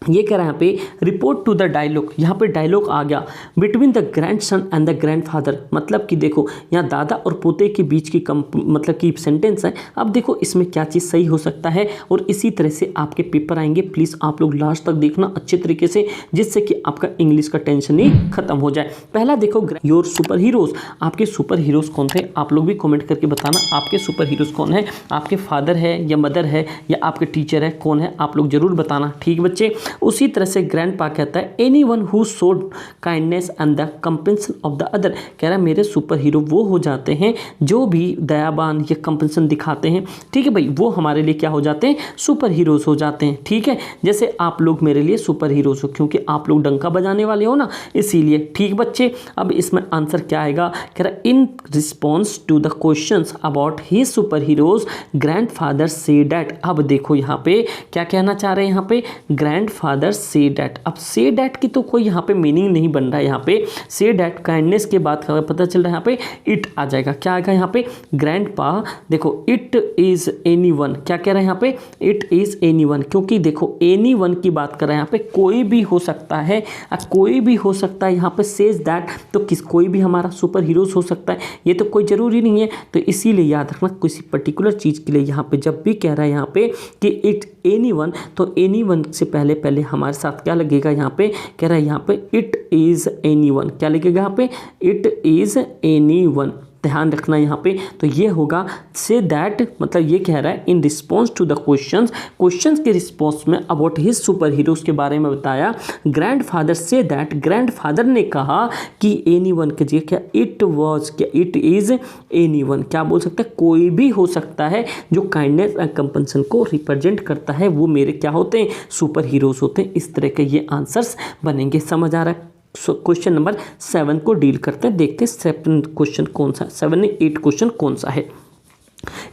A: ये कह रहा है यहाँ पे रिपोर्ट टू द डायलॉग, यहाँ पे डायलॉग आ गया between the grand son and the grandfather, मतलब कि देखो यहाँ दादा और पोते के बीच की मतलब कि सेंटेंस है। अब देखो इसमें क्या चीज़ सही हो सकता है, और इसी तरह से आपके पेपर आएंगे, प्लीज़ आप लोग लास्ट तक देखना अच्छे तरीके से, जिससे कि आपका इंग्लिश का टेंशन ही खत्म हो जाए। पहला देखो योर सुपर हीरोज, आपके सुपर हीरोज कौन थे, आप लोग भी कॉमेंट करके बताना आपके सुपर हीरोज कौन है, आपके फादर है या मदर है या आपके टीचर है, कौन है आप लोग जरूर बताना। ठीक बच्चे, उसी तरह से ग्रैंडपा कहता है anyone who showed kindness and the compassion of the other, कह रहा है मेरे सुपर हीरो वो हो जाते हैं जो भी दयावान या कंपेंसन दिखाते हैं। ठीक है भाई, वो हमारे लिए क्या हो जाते हैं, सुपर हीरोज हो जाते हैं। ठीक है, जैसे आप लोग मेरे लिए सुपर हीरोज हो, क्योंकि आप लोग डंका बजाने वाले हो ना, इसीलिए। ठीक बच्चे, अब इसमें आंसर क्या आएगा, कह रहा in response to the questions about he super heroes grandfather say that. अब देखो यहाँ पे क्या कहना चाह रहे हैं, यहाँ पे ग्रैंडफादर से डैट। अब से डैट की तो कोई यहाँ पे मीनिंग नहीं बन रहा है, यहाँ पे से डैट काइंडनेस के बाद पता चल रहा है यहाँ पे इट आ जाएगा। क्या आएगा यहाँ पे, ग्रैंडपा देखो इट इज एनीवन, क्या कह रहा है यहाँ पे, इट इज एनीवन, क्योंकि देखो एनीवन की बात कर रहा है यहाँ पे, कोई भी हो सकता है, कोई भी हो सकता है। यहाँ पे सेज दैट तो कोई भी हमारा सुपर हीरोज हो सकता है, ये तो कोई ज़रूरी नहीं है। तो इसीलिए याद रखना किसी पर्टिकुलर चीज़ के लिए यहाँ पे जब भी कह रहा है यहाँ पे कि इट एनीवन, तो एनीवन से पहले पहले हमारे साथ क्या लगेगा, यहाँ पे कह रहा है यहाँ पे इट इज़ एनीवन, क्या लगेगा यहाँ पे, इट इज़ एनीवन, ध्यान रखना यहाँ पे। तो ये होगा से दैट, मतलब ये कह रहा है in response to the questions के रिस्पॉन्स में अबाउट हिज सुपर हीरोज के बारे में बताया। ग्रैंडफादर से दैट, ग्रैंडफादर ने कहा कि एनीवन के जगह क्या इट वाज, क्या इट इज एनीवन, क्या बोल सकता है, कोई भी हो सकता है जो काइंडनेस एंड कंपनसन को रिप्रेजेंट करता है, वो मेरे क्या होते हैं, सुपर हीरोज होते हैं। इस तरह के ये आंसर्स बनेंगे, समझ आ रहा है। क्वेश्चन नंबर 7 को डील करते हैं। देखते हैं 7 क्वेश्चन कौन सा, 7 ने 8 क्वेश्चन कौन सा है।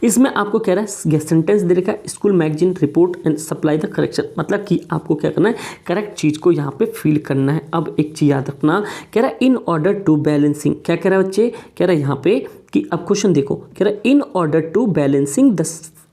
A: इसमें आपको कह रहा है सेंटेंस दे रखा है, school magazine report and supply the correction, मतलब कि आपको क्या करना है, करेक्ट चीज़ को यहाँ पे फिल करना है। अब एक चीज़ याद रखना, कह रहा है इन ऑर्डर टू बैलेंसिंग, क्या कह रहा है बच्चे, कह रहा है यहाँ पे कि अब क्वेश्चन देखो, कह रहा है in order to balancing the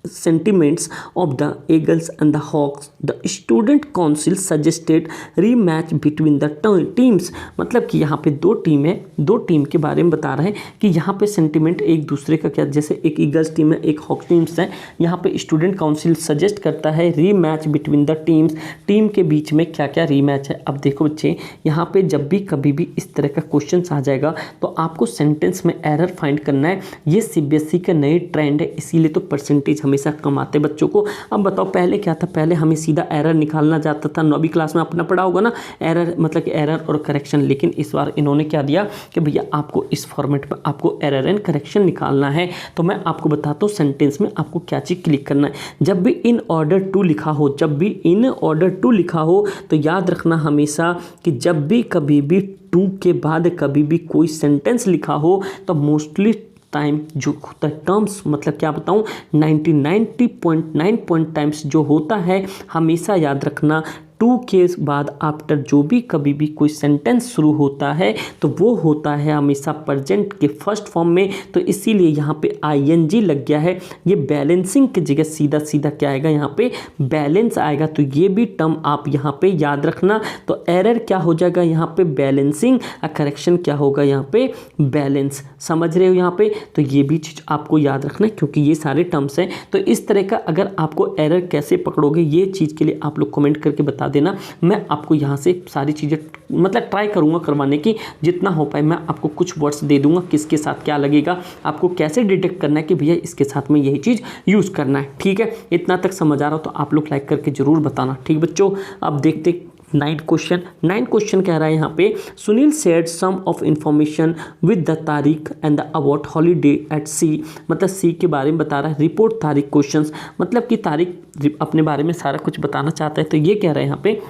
A: sentiments of the eagles and the hawks the student council suggested rematch between the teams, मतलब कि यहाँ पे दो टीम है, दो टीम के बारे में बता रहे हैं कि यहाँ पे सेंटिमेंट एक दूसरे का क्या, जैसे एक ईगल्स टीम है एक हॉक्स टीम्स है, यहाँ पे स्टूडेंट काउंसिल सजेस्ट करता है rematch between the teams, team के बीच में क्या क्या रीमैच है। अब देखो बच्चे, यहाँ पे जब भी कभी भी इस तरह का क्वेश्चन आ जाएगा तो आपको सेंटेंस में एरर फाइंड करना है। ये सीबीएसई का नई ट्रेंड है, इसीलिए तो परसेंटेज हमेशा कम आते बच्चों को। अब बताओ पहले क्या था, पहले हमें सीधा एरर निकालना जाता था, 9वीं क्लास में अपना पढ़ा होगा ना एरर, मतलब कि एरर और करेक्शन। लेकिन इस बार इन्होंने क्या दिया कि भैया आपको इस फॉर्मेट पर आपको एरर एंड करेक्शन निकालना है। तो मैं आपको बताता हूँ सेंटेंस में आपको क्या चीज़ क्लिक करना है। जब भी इन ऑर्डर टू लिखा हो, जब भी इन ऑर्डर टू लिखा हो तो याद रखना हमेशा कि जब भी कभी भी टू के बाद कभी भी कोई सेंटेंस लिखा हो तो मोस्टली टाइम जो होता है टर्म्स, मतलब क्या बताऊं 90.9 टाइम्स जो होता है, हमेशा याद रखना टू के बाद आफ्टर जो भी कभी भी कोई सेंटेंस शुरू होता है तो वो होता है हमेशा प्रेजेंट के फर्स्ट फॉर्म में। तो इसीलिए यहाँ पे आईएनजी लग गया है। ये बैलेंसिंग की जगह सीधा सीधा क्या आएगा, यहाँ पे बैलेंस आएगा। तो ये भी टर्म आप यहाँ पे याद रखना। तो एरर क्या हो जाएगा यहाँ पे बैलेंसिंग, करेक्शन क्या होगा यहाँ पे बैलेंस। समझ रहे हो यहाँ पे? तो ये भी चीज़ आपको याद रखना है क्योंकि ये सारे टर्म्स हैं। तो इस तरह का अगर आपको एरर कैसे पकड़ोगे ये चीज़ के लिए आप लोग कमेंट करके बता देना। मैं आपको यहाँ से सारी चीज़ें मतलब ट्राई करूँगा करवाने की, जितना हो पाए मैं आपको कुछ वर्ड्स दे दूँगा किसके साथ क्या लगेगा, आपको कैसे डिटेक्ट करना है कि भैया इसके साथ में यही चीज़ यूज़ करना है। ठीक है, इतना तक समझ आ रहा हो तो आप लोग लाइक करके ज़रूर बताना। ठीक बच्चों, अब देखते 9 क्वेश्चन कह रहा है यहाँ पे, Sunil shared some of information with the Tariq and the about holiday at sea, मतलब सी के बारे में बता रहा है। रिपोर्ट तारीख क्वेश्चंस, मतलब कि तारीख अपने बारे में सारा कुछ बताना चाहता है। तो ये कह रहा है यहाँ पे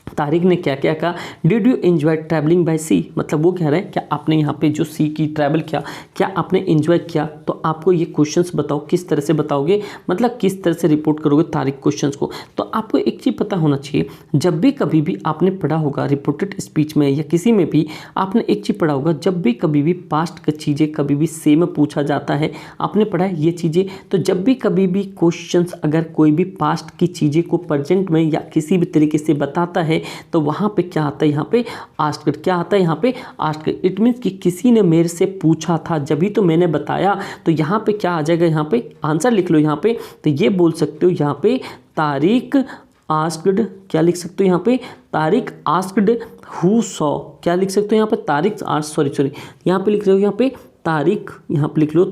A: तारिक ने क्या क्या कहा, did you enjoy travelling by sea, मतलब वो कह रहे हैं क्या आपने यहाँ पे जो सी की ट्रैवल किया क्या आपने एंजॉय किया। तो आपको ये क्वेश्चंस बताओ किस तरह से बताओगे, मतलब किस तरह से रिपोर्ट करोगे तारिक क्वेश्चंस को। तो आपको एक चीज़ पता होना चाहिए, जब भी कभी भी आपने पढ़ा होगा रिपोर्टेड स्पीच में या किसी में भी आपने एक चीज़ पढ़ा होगा, जब भी कभी भी पास्ट की चीज़ें कभी भी सेम पूछा जाता है, आपने पढ़ा है ये चीज़ें। तो जब भी कभी भी क्वेश्चंस अगर कोई भी पास्ट की चीज़ें को प्रेजेंट में या किसी भी तरीके से बताता है तो वहाँ पे क्या आता है, यहाँ पे आस्क्ड, क्या आता है यहाँ पे आस्क्ड। इट मीन्स कि किसी ने मेरे से पूछा था जब तो मैंने बताया। तो यहाँ पे क्या आ जाएगा, यहाँ पे आंसर लिख लो यहाँ पे। तो ये बोल सकते हो यहाँ पे तारिक आस्क्ड, क्या लिख सकते हो यहाँ पे तारिक आस्क्ड हु सॉ, क्या लिख सकते हो यहाँ पे तारिक सॉरी यहाँ पे लिख रहे हो यहाँ पे तारिक, यहाँ पे लिख लो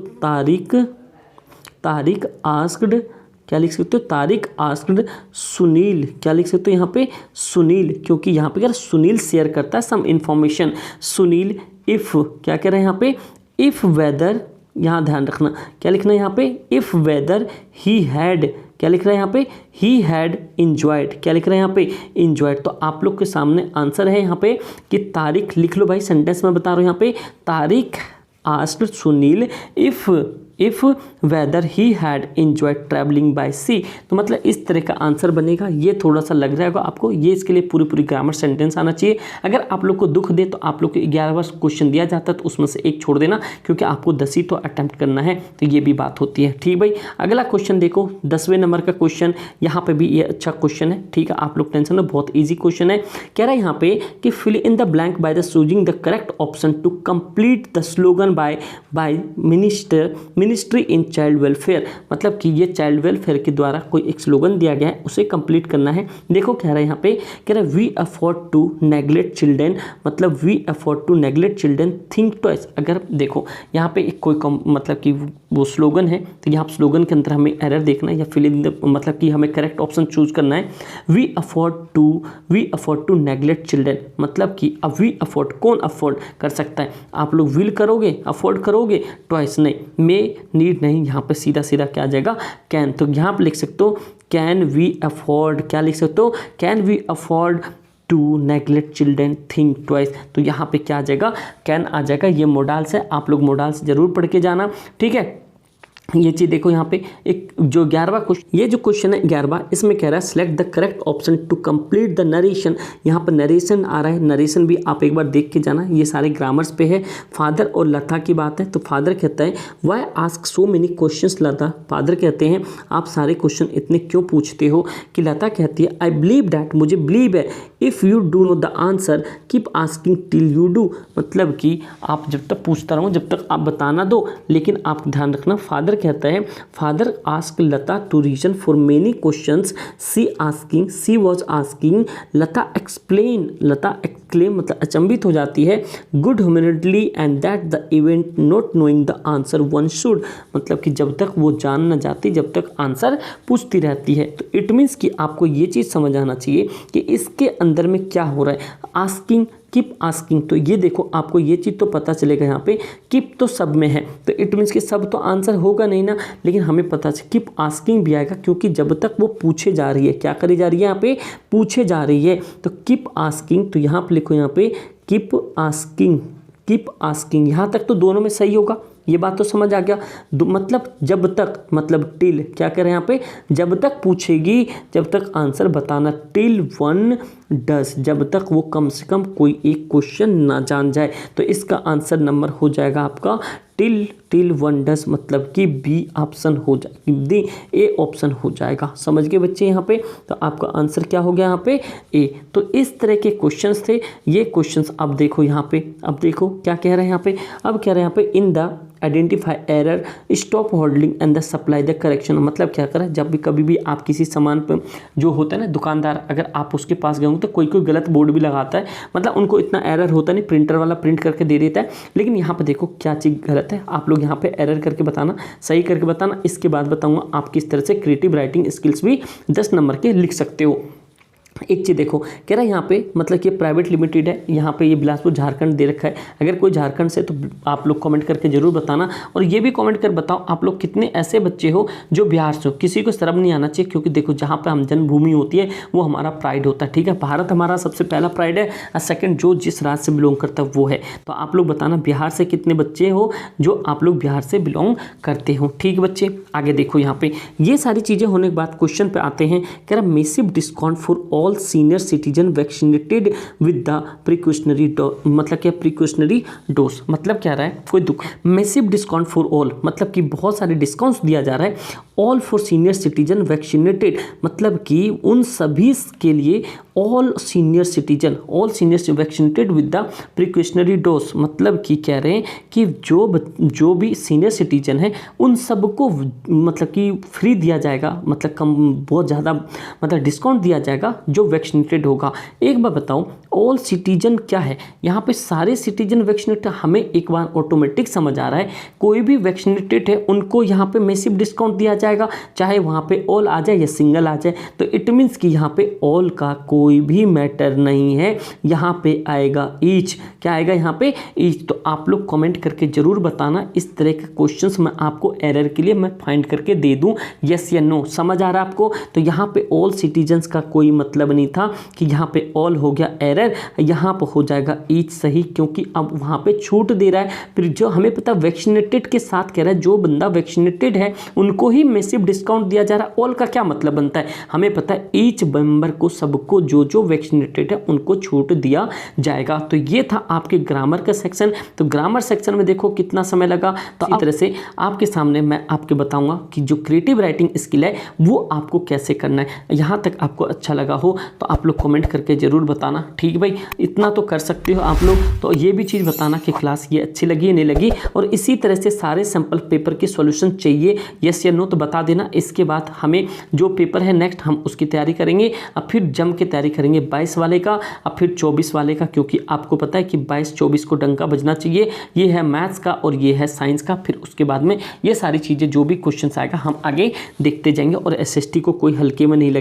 A: तारिक आस्क्ड, क्या लिख सकते हो तारिक आस्क्ड सुनील, क्या लिख सकते हो यहाँ पे सुनील, क्योंकि यहाँ पे क्या सुनील शेयर करता है सम इंफॉर्मेशन। सुनील इफ़, क्या कह रहे हैं यहाँ पे इफ़ वेदर, यहाँ ध्यान रखना क्या लिखना है यहाँ पे इफ़ वेदर ही हैड, क्या लिख रहा है यहाँ पे ही हैड इंजॉयड, क्या लिख रहे हैं यहाँ पे इंजॉयड। तो आप लोग के सामने आंसर है यहाँ पे कि तारिक लिख लो भाई, सेंटेंस में बता रहा हूँ यहाँ पे Tariq asked Sunil if whether he had enjoyed travelling by sea. तो मतलब इस तरह का आंसर बनेगा। ये थोड़ा सा लग रहा होगा आपको, ये इसके लिए पूरी ग्रामर सेंटेंस आना चाहिए। अगर आप लोग को दुख दे तो आप लोग को 11वां क्वेश्चन दिया जाता है तो उसमें से एक छोड़ देना, क्योंकि आपको 10 ही तो अटैम्प्ट करना है। तो ये भी बात होती है। ठीक भाई, अगला क्वेश्चन देखो 10वें नंबर का क्वेश्चन। यहाँ पे भी ये अच्छा क्वेश्चन है। ठीक है, आप लोग टेंशन में, बहुत ईजी क्वेश्चन है। कह रहा है यहाँ पे कि fill in the blank by the choosing the correct option to complete the slogan by ministry in child welfare, मतलब कि ये चाइल्ड वेलफेयर के द्वारा कोई एक स्लोगन दिया गया है, उसे कंप्लीट करना है। देखो कह रहा है यहाँ पे, कह रहा है we afford to neglect children, मतलब we afford to neglect children think twice. अगर देखो यहाँ पे एक कोई मतलब कि वो स्लोगन है, तो यहाँ स्लोगन के अंदर हमें एरर देखना है या फिल इन द, मतलब कि हमें करेक्ट ऑप्शन चूज करना है। We afford to neglect children, मतलब कि अब वी अफोर्ड, कौन अफोर्ड कर सकता है? आप लोग विल करोगे, अफोर्ड करोगे, ट्वाइस नहीं, मे नीड नहीं, यहाँ पे सीधा सीधा क्या आ जाएगा कैन। तो यहाँ पे लिख सकते हो कैन वी अफोर्ड, क्या लिख सकते हो can we afford to neglect children, think twice. तो यहाँ पे क्या आ जाएगा, कैन आ जाएगा। ये मोडाल्स है, आप लोग मोडाल्स जरूर पढ़ के जाना, ठीक है। ये चीज़ देखो यहाँ पे एक जो 11वां क्वेश्चन, ये जो क्वेश्चन है 11वां, इसमें कह रहा है select the correct option to complete the narration. यहाँ पर नरेशन आ रहा है, नरेशन भी आप एक बार देख के जाना, ये सारे ग्रामर्स पे है। फादर और लता की बात है, तो फादर कहता है why ask so many questions Lata. Father कहते हैं आप सारे क्वेश्चन इतने क्यों पूछते हो, कि लता कहती है आई बिलीव डैट, मुझे बिलीव है, if you do know the answer keep asking till you do. मतलब कि आप जब तक पूछता रहो जब तक आप बताना दो, लेकिन आप ध्यान रखना। फादर कहता है father ask Lata to reason for many questions, she was asking, Lata explain, Lata exclaim मतलब अचंभित हो जाती है, good humility and that the event not knowing the answer one should. मतलब कि जब तक वो जान न जाती जब तक आंसर पूछती रहती है। तो इट मीन्स कि आपको ये चीज़ समझ आना चाहिए कि इसके अंदर में क्या हो रहा है। आस्किंग, कीप आस्किंग, तो ये देखो आपको ये चीज़ तो पता चलेगा यहाँ पे कीप तो सब में है, तो इट मीन्स कि सब तो आंसर होगा नहीं ना, लेकिन हमें पता चले कीप आस्किंग भी आएगा, क्योंकि जब तक वो पूछे जा रही है, क्या करी जा रही है यहाँ पे, पूछे जा रही है। तो कीप आस्किंग, तो यहाँ पे लिखो यहाँ पे कीप आस्किंग, कीप आस्किंग, यहाँ तक तो दोनों में सही होगा, ये बात तो समझ आ गया। मतलब जब तक, मतलब टिल क्या करें यहाँ पे, जब तक पूछेगी जब तक आंसर बताना, टिल वन डस, जब तक वो कम से कम कोई एक क्वेश्चन ना जान जाए। तो इसका आंसर नंबर हो जाएगा आपका टिल वन डस, मतलब कि बी ऑप्शन हो जाएगा, डी ए ऑप्शन हो जाएगा। समझ गए बच्चे यहाँ पे, तो आपका आंसर क्या हो गया यहाँ पे ए। तो इस तरह के क्वेश्चंस थे ये क्वेश्चंस। अब देखो यहाँ पे, अब देखो क्या कह रहे हैं यहाँ पे, अब कह रहे हैं यहाँ पे in the identify error stop holding and the supply the correction. मतलब क्या करें, जब भी कभी भी आप किसी सामान पर जो होता है ना दुकानदार, अगर आप उसके पास गए तो कोई गलत बोर्ड भी लगाता है, मतलब उनको इतना एरर होता नहीं, प्रिंटर वाला प्रिंट करके दे देता है, लेकिन यहाँ पे देखो क्या चीज़ गलत है, आप लोग यहाँ पे एरर करके बताना, सही करके बताना। इसके बाद बताऊंगा आप किस तरह से क्रिएटिव राइटिंग स्किल्स भी 10 नंबर के लिख सकते हो। एक चीज़ देखो कह रहा है यहाँ पे, मतलब कि प्राइवेट लिमिटेड है, यहाँ पे ये बिलासपुर झारखंड दे रखा है। अगर कोई झारखंड से तो आप लोग कमेंट करके जरूर बताना, और ये भी कमेंट कर बताओ आप लोग कितने ऐसे बच्चे हो जो बिहार से हो। किसी को शर्म नहीं आना चाहिए, क्योंकि देखो जहाँ पे हम जन्मभूमि होती है वो हमारा प्राइड होता है, ठीक है। भारत हमारा सबसे पहला प्राइड है, और सेकंड जो जिस राज्य से बिलोंग करता है वो है। तो आप लोग बताना बिहार से कितने बच्चे हो जो आप लोग बिहार से बिलोंग करते हो, ठीक बच्चे। आगे देखो यहाँ पे ये सारी चीज़ें होने के बाद क्वेश्चन पे आते हैं। कह रहा massive discount for all senior citizen vaccinated with the precautionary dose. मतलब क्या प्रिकॉशनरी डोज, मतलब क्या रहा है कोई दुख। मैसिव डिस्काउंट फॉर ऑल, मतलब कि बहुत सारे डिस्काउंट्स दिया जा रहा है। All for senior citizen vaccinated, मतलब कि उन सभी के लिए, all senior citizen vaccinated with the precautionary dose, मतलब कि कह रहे हैं कि जो भी सीनियर सिटीजन है उन सबको मतलब कि फ्री दिया जाएगा, मतलब कम बहुत ज़्यादा मतलब डिस्काउंट दिया जाएगा जो वैक्सीनेटेड होगा। एक बार बताओ ऑल सिटीजन क्या है, यहाँ पे सारे सिटीजन वैक्सीनेटेड, हमें एक बार ऑटोमेटिक समझ आ रहा है कोई भी वैक्सीनेटेड है उनको यहाँ पे मैसिव डिस्काउंट दिया जाएगा, चाहे वहाँ पे ऑल आ जाए या सिंगल आ जाए। तो इट मीन्स कि यहाँ पे ऑल का कोई भी मैटर नहीं है, यहाँ पे आएगा ईच। क्या आएगा यहाँ पे ईच। तो आप लोग कमेंट करके जरूर बताना, इस तरह के क्वेश्चंस मैं आपको एरर के लिए मैं फाइंड करके दे दूँ, यस या नो। समझ आ रहा है आपको। तो यहाँ पे ऑल सिटीजन्स का कोई मतलब नहीं था कि यहाँ पे ऑल हो गया एरर, यहाँ पे हो जाएगा ईच सही, क्योंकि अब वहाँ पे छूट दे रहा है। फिर जो हमें पता वैक्सीनेटेड के साथ कह रहा है जो बंदा वैक्सीनेटेड है उनको ही मैसिव डिस्काउंट दिया जा रहा है। ऑल का क्या मतलब बनता है, हमें पता है ईच मेंबर को, सबको जो वैक्सीनेटेड है उनको छूट दिया जाएगा। तो ये था आपके ग्रामर का सेक्शन। तो ग्रामर सेक्शन में देखो कितना समय लगा। तो इस तरह से आपके सामने मैं आपके बताऊंगा कि जो क्रिएटिव राइटिंग स्किल है वो आपको कैसे करना है। यहाँ तक आपको अच्छा लगा हो तो आप लोग कमेंट करके ज़रूर बताना, ठीक भाई। इतना तो कर सकते हो आप लोग। तो ये भी चीज़ बताना कि क्लास ये अच्छी लगी नहीं लगी, और इसी तरह से सारे सैम्पल पेपर के सॉल्यूशन चाहिए, यस या नो तो बता देना। इसके बाद हमें जो पेपर है नेक्स्ट हम उसकी तैयारी करेंगे, अब फिर जम के तैयारी करेंगे 22 वाले का, अब फिर 24 वाले का, क्योंकि आपको पता है कि 22-24 को डंका बजना चाहिए। ये है मैथ्स का और ये है साइंस का। फिर उसके बाद में ये सारी चीज़ें जो भी क्वेश्चन आएगा हम आगे देखते जाएंगे, और SST को कोई हल्के में नहीं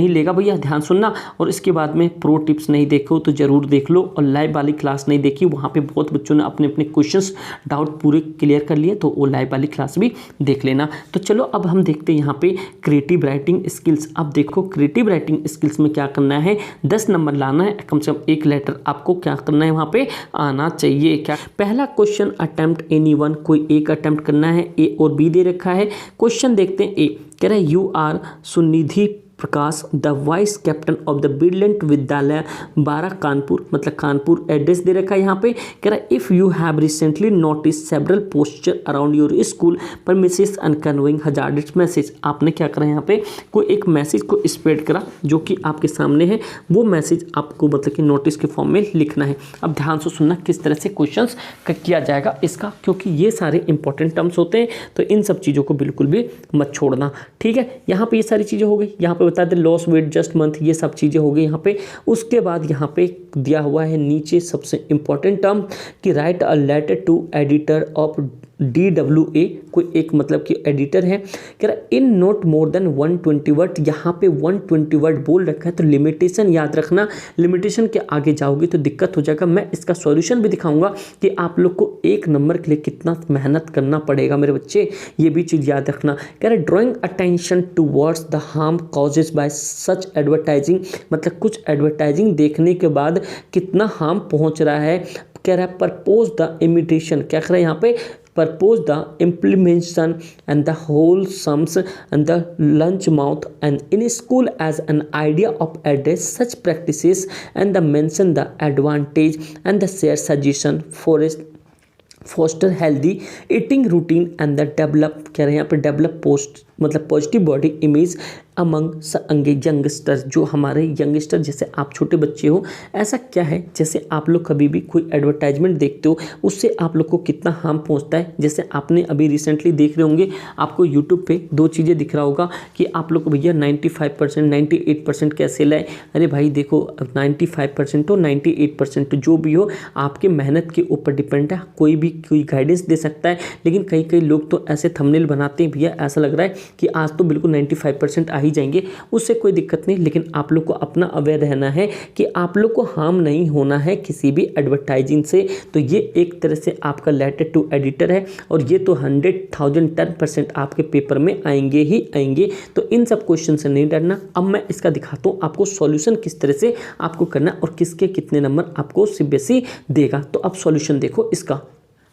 A: लेगा भैया, ध्यान सुनना। और इसके बाद में प्रो टिप्स नहीं देखो तो ज़रूर देख लो, और लाइव वाली क्लास नहीं देखी, वहाँ पे बहुत बच्चों ने अपने अपने क्वेश्चंस डाउट पूरे क्लियर कर लिए, तो वो लाइव वाली क्लास भी देख लेना। तो चलो अब हम देखते हैं यहाँ पे क्रिएटिव राइटिंग स्किल्स। अब देखो क्रिएटिव राइटिंग स्किल्स में क्या करना है, 10 नंबर लाना है, कम से कम एक लेटर आपको क्या करना है वहाँ पे आना चाहिए। क्या पहला क्वेश्चन, अटेम्प्ट एनीवन, कोई एक अटेम्प्ट करना है, ए और बी दे रखा है। क्वेश्चन देखते हैं। ए कह रहा है you are Sunidhi Prakash the vice captain of the brilliant Vidyalaya 12 Kanpur, मतलब कानपुर एड्रेस दे रखा है यहाँ पे। कह रहा है if you have recently notice several poster around your school premises and conveying hazardous message. आपने क्या करा यहाँ पे, कोई एक मैसेज को स्प्रेड करा जो कि आपके सामने है, वो मैसेज आपको मतलब कि नोटिस के फॉर्म में लिखना है। अब ध्यान से सुनना किस तरह से क्वेश्चन किया जाएगा इसका, क्योंकि ये सारे इंपॉर्टेंट टर्म्स होते हैं, तो इन सब चीज़ों को बिल्कुल भी मत छोड़ना। ठीक है, यहाँ पे ये सारी चीज़ें हो गई, यहाँ पे बता दें लॉस वेट जस्ट मंथ, ये सब चीज़ें हो गई यहाँ पे। उसके बाद यहाँ पे दिया हुआ है नीचे सबसे इंपॉर्टेंट टर्म कि write a letter to editor of DWA, कोई एक मतलब कि एडिटर है। कह रहा in not more than 120 word, यहाँ पे 120 वर्ड बोल रखा है, तो लिमिटेशन याद रखना, लिमिटेशन के आगे जाओगे तो दिक्कत हो जाएगा। मैं इसका सॉल्यूशन भी दिखाऊंगा कि आप लोग को एक नंबर के लिए कितना मेहनत करना पड़ेगा मेरे बच्चे, ये भी चीज़ याद रखना। कह रहा drawing attention towards the harm causes bye such advertising, मतलब कुछ एडवर्टाइजिंग देखने के बाद कितना हार्म पहुँच रहा है। कह रहा है परपोज द इमिटेशन, क्या कह रहा है यहाँ पे, purpose the implementation and the wholesomes and the lunch mouth and in school as an idea of address such practices and the mention the advantage and the share suggestion for foster healthy eating routine and the develop, कह रहे हैं यहाँ पे develop post मतलब positive body image among youngster, जो हमारे यंगस्टर जैसे आप छोटे बच्चे हो। ऐसा क्या है, जैसे आप लोग कभी भी कोई एडवर्टाइजमेंट देखते हो उससे आप लोग को कितना हार्म पहुंचता है। जैसे आपने अभी रिसेंटली देख रहे होंगे, आपको यूट्यूब पे दो चीज़ें दिख रहा होगा कि आप लोग को भैया 95% 98% कैसे लाए। अरे भाई देखो 95% हो 98% जो भी हो आपके मेहनत के ऊपर डिपेंड है, कोई भी कोई गाइडेंस दे सकता है। लेकिन कई लोग तो ऐसे थंबनेल बनाते हैं भैया ऐसा लग रहा है कि आज तो बिल्कुल 95% आ ही जाएंगे, उससे कोई दिक्कत नहीं। लेकिन आप लोग को अपना अवेयर रहना है कि आप लोग को हार्म नहीं होना है किसी भी एडवर्टाइजिंग से। तो ये एक तरह से आपका लेटर टू एडिटर है, और ये तो 10% आपके पेपर में आएंगे ही आएंगे। तो इन सब क्वेश्चन से नहीं डरना। अब मैं इसका दिखाता हूँ आपको सॉल्यूशन किस तरह से आपको करना और किसके कितने नंबर आपको CBSE देगा। तो अब सॉल्यूशन देखो इसका।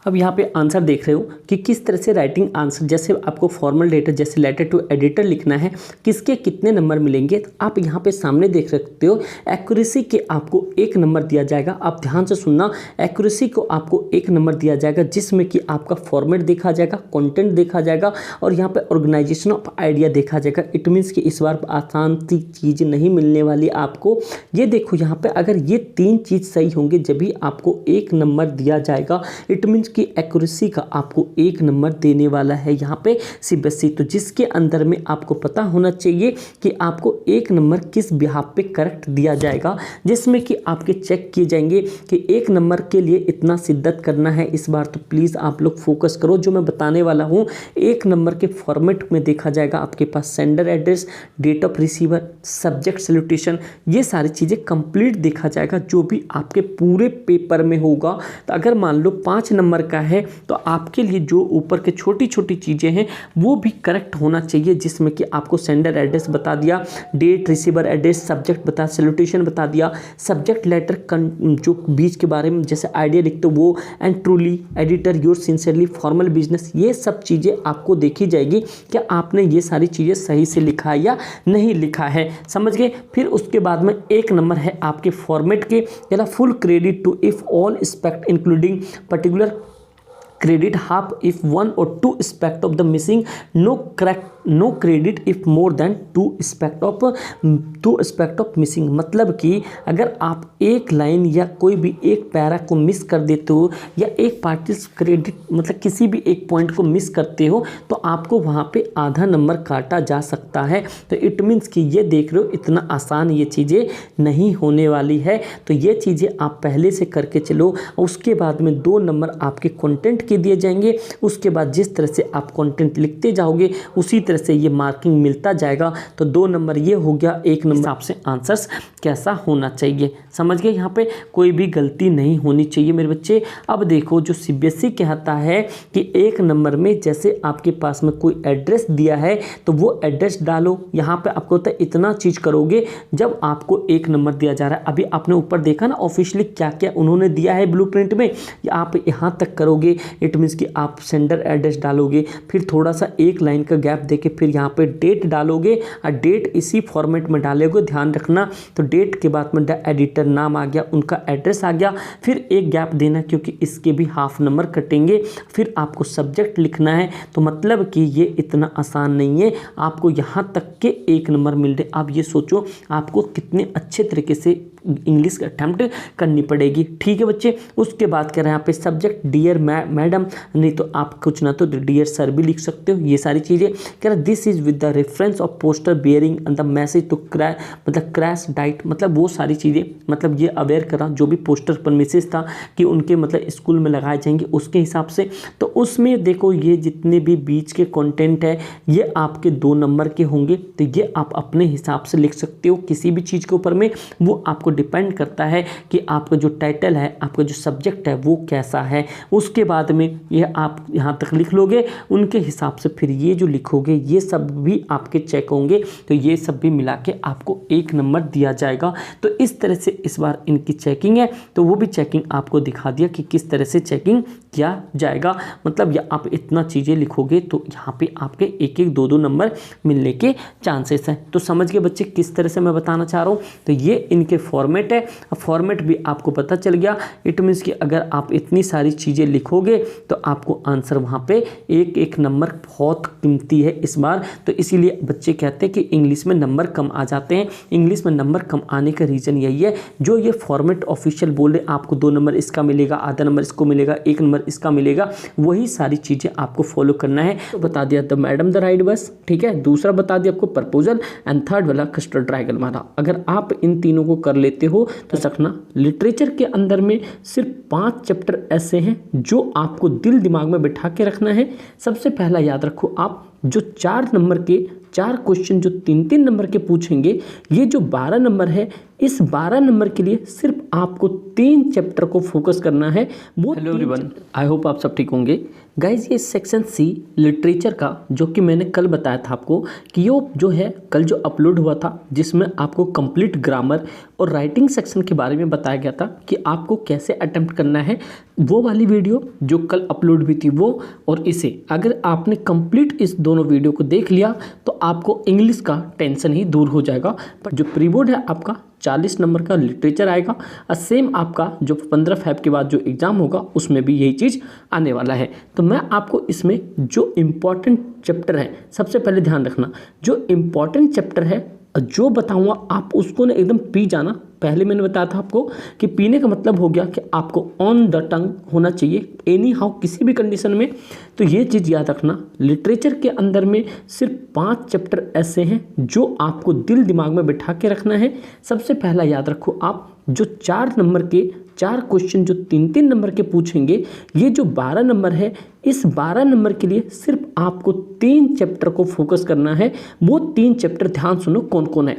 A: अब यहाँ पे आंसर देख रहे हो कि किस तरह से राइटिंग आंसर, जैसे आपको फॉर्मल लेटर जैसे लेटर टू एडिटर लिखना है, किसके कितने नंबर मिलेंगे। तो आप यहाँ पे सामने देख सकते हो एक्यूरेसी के आपको 1 नंबर दिया जाएगा। आप ध्यान से सुनना, एक्यूरेसी को आपको 1 नंबर दिया जाएगा, जिसमें कि आपका फॉर्मेट देखा जाएगा, कंटेंट देखा जाएगा, और यहाँ पे ऑर्गेनाइजेशन ऑफ आइडिया देखा जाएगा। इट मीन्स कि इस बार आसान सी चीज़ नहीं मिलने वाली आपको। ये देखो यहाँ पे अगर ये 3 चीज़ सही होंगे जब भी आपको 1 नंबर दिया जाएगा। इट मीन्स की एक्यूरेसी का आपको 1 नंबर देने वाला है यहाँ पे CBSE। तो जिसके अंदर में आपको पता होना चाहिए कि आपको 1 नंबर किस बिहाफ पे करेक्ट दिया जाएगा, जिसमें कि आपके चेक किए जाएंगे कि 1 नंबर के लिए इतना शिद्दत करना है इस बार। तो प्लीज़ आप लोग फोकस करो जो मैं बताने वाला हूँ। 1 नंबर के फॉर्मेट में देखा जाएगा आपके पास sender address, date of receiver, subject salutation, ये सारी चीज़ें कंप्लीट देखा जाएगा जो भी आपके पूरे पेपर में होगा। तो अगर मान लो 5 नंबर का है तो आपके लिए जो ऊपर के छोटी छोटी चीज़ें हैं वो भी करेक्ट होना चाहिए, जिसमें कि आपको सेंडर एड्रेस बता दिया, डेट रिसीवर एड्रेस, सब्जेक्ट बता, सैल्यूटेशन बता दिया, सब्जेक्ट लेटर जो बीच के बारे में जैसे आइडिया लिखते हो वो, and truly editor your sincerely formal business, ये सब चीज़ें आपको देखी जाएगी कि आपने ये सारी चीज़ें सही से लिखा है या नहीं लिखा है। समझ गए। फिर उसके बाद में 1 नंबर है आपके फॉर्मेट के, यानी full credit to if all aspect including particular credit half if 1 or 2 aspect of the missing, no credit if more than 2 aspect of missing। मतलब कि अगर आप एक लाइन या कोई भी एक पैरा को मिस कर देते हो या एक पार्टिस क्रेडिट मतलब किसी भी एक पॉइंट को मिस करते हो तो आपको वहाँ पे आधा नंबर काटा जा सकता है। तो इट मीन्स कि ये देख रहे हो इतना आसान ये चीज़ें नहीं होने वाली है। तो ये चीज़ें आप पहले से करके चलो। उसके बाद में 2 नंबर आपके कंटेंट के दिए जाएंगे। उसके बाद जिस तरह से आप कंटेंट लिखते जाओगे उसी तरह तरह से ये मार्किंग मिलता जाएगा। तो 2 नंबर ये हो गया, 1 नंबर आपसे आंसर्स कैसा होना चाहिए, समझ गए। यहाँ पे कोई भी गलती नहीं होनी चाहिए मेरे बच्चे। अब देखो जो CBSE कहता है कि 1 नंबर में जैसे आपके पास में कोई एड्रेस दिया है तो वो एड्रेस डालो। यहाँ पे आपको होता है इतना चीज़ करोगे जब आपको 1 नंबर दिया जा रहा है। अभी आपने ऊपर देखा ना ऑफिशियली क्या क्या उन्होंने दिया है ब्लूप्रिंट में, आप यहाँ तक करोगे। इट मीन्स कि आप सेंडर एड्रेस डालोगे, फिर थोड़ा सा 1 लाइन का गैप देके फिर यहाँ पे डेट डालोगे और डेट इसी फॉर्मेट में डालोगे, ध्यान रखना। तो डेट के बाद में एडिटर नाम आ गया, उनका एड्रेस आ गया, फिर एक गैप देना क्योंकि इसके भी हाफ नंबर कटेंगे। फिर आपको सब्जेक्ट लिखना है। तो मतलब कि ये इतना आसान नहीं है, आपको यहाँ तक के 1 नंबर मिल रहे। आप ये सोचो आपको कितने अच्छे तरीके से इंग्लिश का अटैम्प्ट करनी पड़ेगी, ठीक है बच्चे। उसके बाद कह रहे हैं यहाँ पे सब्जेक्ट डियर मैडम, नहीं तो आप कुछ ना तो डियर सर भी लिख सकते हो। ये सारी चीज़ें कह रहे this is with the reference of poster bearing the message to crash diet, मतलब वो सारी चीज़ें, मतलब ये अवेयर करा जो भी पोस्टर पर मैसेज था कि उनके मतलब स्कूल में लगाए जाएंगे उसके हिसाब से। तो उसमें देखो ये जितने भी बीच के कंटेंट है ये आपके 2 नंबर के होंगे। तो ये आप अपने हिसाब से लिख सकते हो किसी भी चीज़ के ऊपर में, वो आपको डिपेंड करता है कि आपका जो टाइटल है, आपका जो सब्जेक्ट है वो कैसा है। उसके बाद में ये आप यहाँ तक लिख लोगे, उनके हिसाब से फिर ये जो लिखोगे ये सब भी आपके चेक होंगे। तो ये सब भी मिला के आपको 1 नंबर दिया जाएगा। तो इस तरह से इस बार इनकी चेकिंग है, तो वो भी चेकिंग आपको दिखा दिया कि किस तरह से चेकिंग किया जाएगा। मतलब या आप इतना चीज़ें लिखोगे तो यहाँ पे आपके 1-1, 2-2 नंबर मिलने के चांसेस हैं। तो समझ गए बच्चे किस तरह से मैं बताना चाह रहा हूँ। तो ये इनके फॉर्मेट है, फॉर्मेट भी आपको पता चल गया। इट मीन्स कि अगर आप इतनी सारी चीज़ें लिखोगे तो आपको आंसर वहाँ पे 1-1 नंबर बहुत कीमती है इस बार। तो इसीलिए बच्चे कहते हैं कि इंग्लिश में नंबर कम आ जाते हैं। इंग्लिश में नंबर कम आने का रीज़न यही है, जो ये फॉर्मेट ऑफिशियल बोल रहे आपको 2 नंबर इसका मिलेगा, आधा नंबर इसको मिलेगा, 1 नंबर इसका मिलेगा, वही सारी चीज़ें आपको फॉलो करना है। तो बता दिया द मैडम द राइट बस, ठीक है। दूसरा बता दिया आपको प्रपोजल, एंड थर्ड वाला कस्टर्ड ड्रैगन वाला। अगर आप इन तीनों को कर लेते हो तो सकना। लिटरेचर के अंदर में सिर्फ 5 चैप्टर ऐसे हैं जो आपको दिल दिमाग में बिठा के रखना है। सबसे पहला याद रखो आप, जो 4 नंबर के 4 क्वेश्चन जो 3-3 नंबर के पूछेंगे, ये जो 12 नंबर है, इस 12 नंबर के लिए सिर्फ आपको 3 चैप्टर को फोकस करना है। वो हेलो एवरीवन, आई होप आप सब ठीक होंगे। गाइज ये सेक्शन C लिटरेचर का जो कि मैंने कल बताया था आपको कि यो जो है कल जो अपलोड हुआ था, जिसमें आपको कंप्लीट ग्रामर और राइटिंग सेक्शन के बारे में बताया गया था कि आपको कैसे अटेम्प्ट करना है। वो वाली वीडियो जो कल अपलोड हुई थी वो और इसे अगर आपने कंप्लीट इस दोनों वीडियो को देख लिया तो आपको इंग्लिश का टेंशन ही दूर हो जाएगा। पर जो प्री बोर्ड है आपका 40 नंबर का लिटरेचर आएगा और सेम आपका जो 15 फेब के बाद जो एग्ज़ाम होगा उसमें भी यही चीज़ आने वाला है। तो मैं आपको इसमें जो इम्पॉर्टेंट चैप्टर है, सबसे पहले ध्यान रखना, जो इम्पॉर्टेंट चैप्टर है जो बताऊंगा आप उसको ना एकदम पी जाना। पहले मैंने बताया था आपको कि पीने का मतलब हो गया कि आपको ऑन द टंग होना चाहिए एनी हाउ, किसी भी कंडीशन में। तो ये चीज़ याद रखना, लिटरेचर के अंदर में सिर्फ 5 चैप्टर ऐसे हैं जो आपको दिल दिमाग में बिठा के रखना है। सबसे पहला याद रखो आप, जो 4 नंबर के 4 क्वेश्चन जो 3-3 नंबर के पूछेंगे, ये जो 12 नंबर है, इस 12 नंबर के लिए सिर्फ आपको 3 चैप्टर को फोकस करना है। वो 3 चैप्टर ध्यान सुनो कौन कौन है।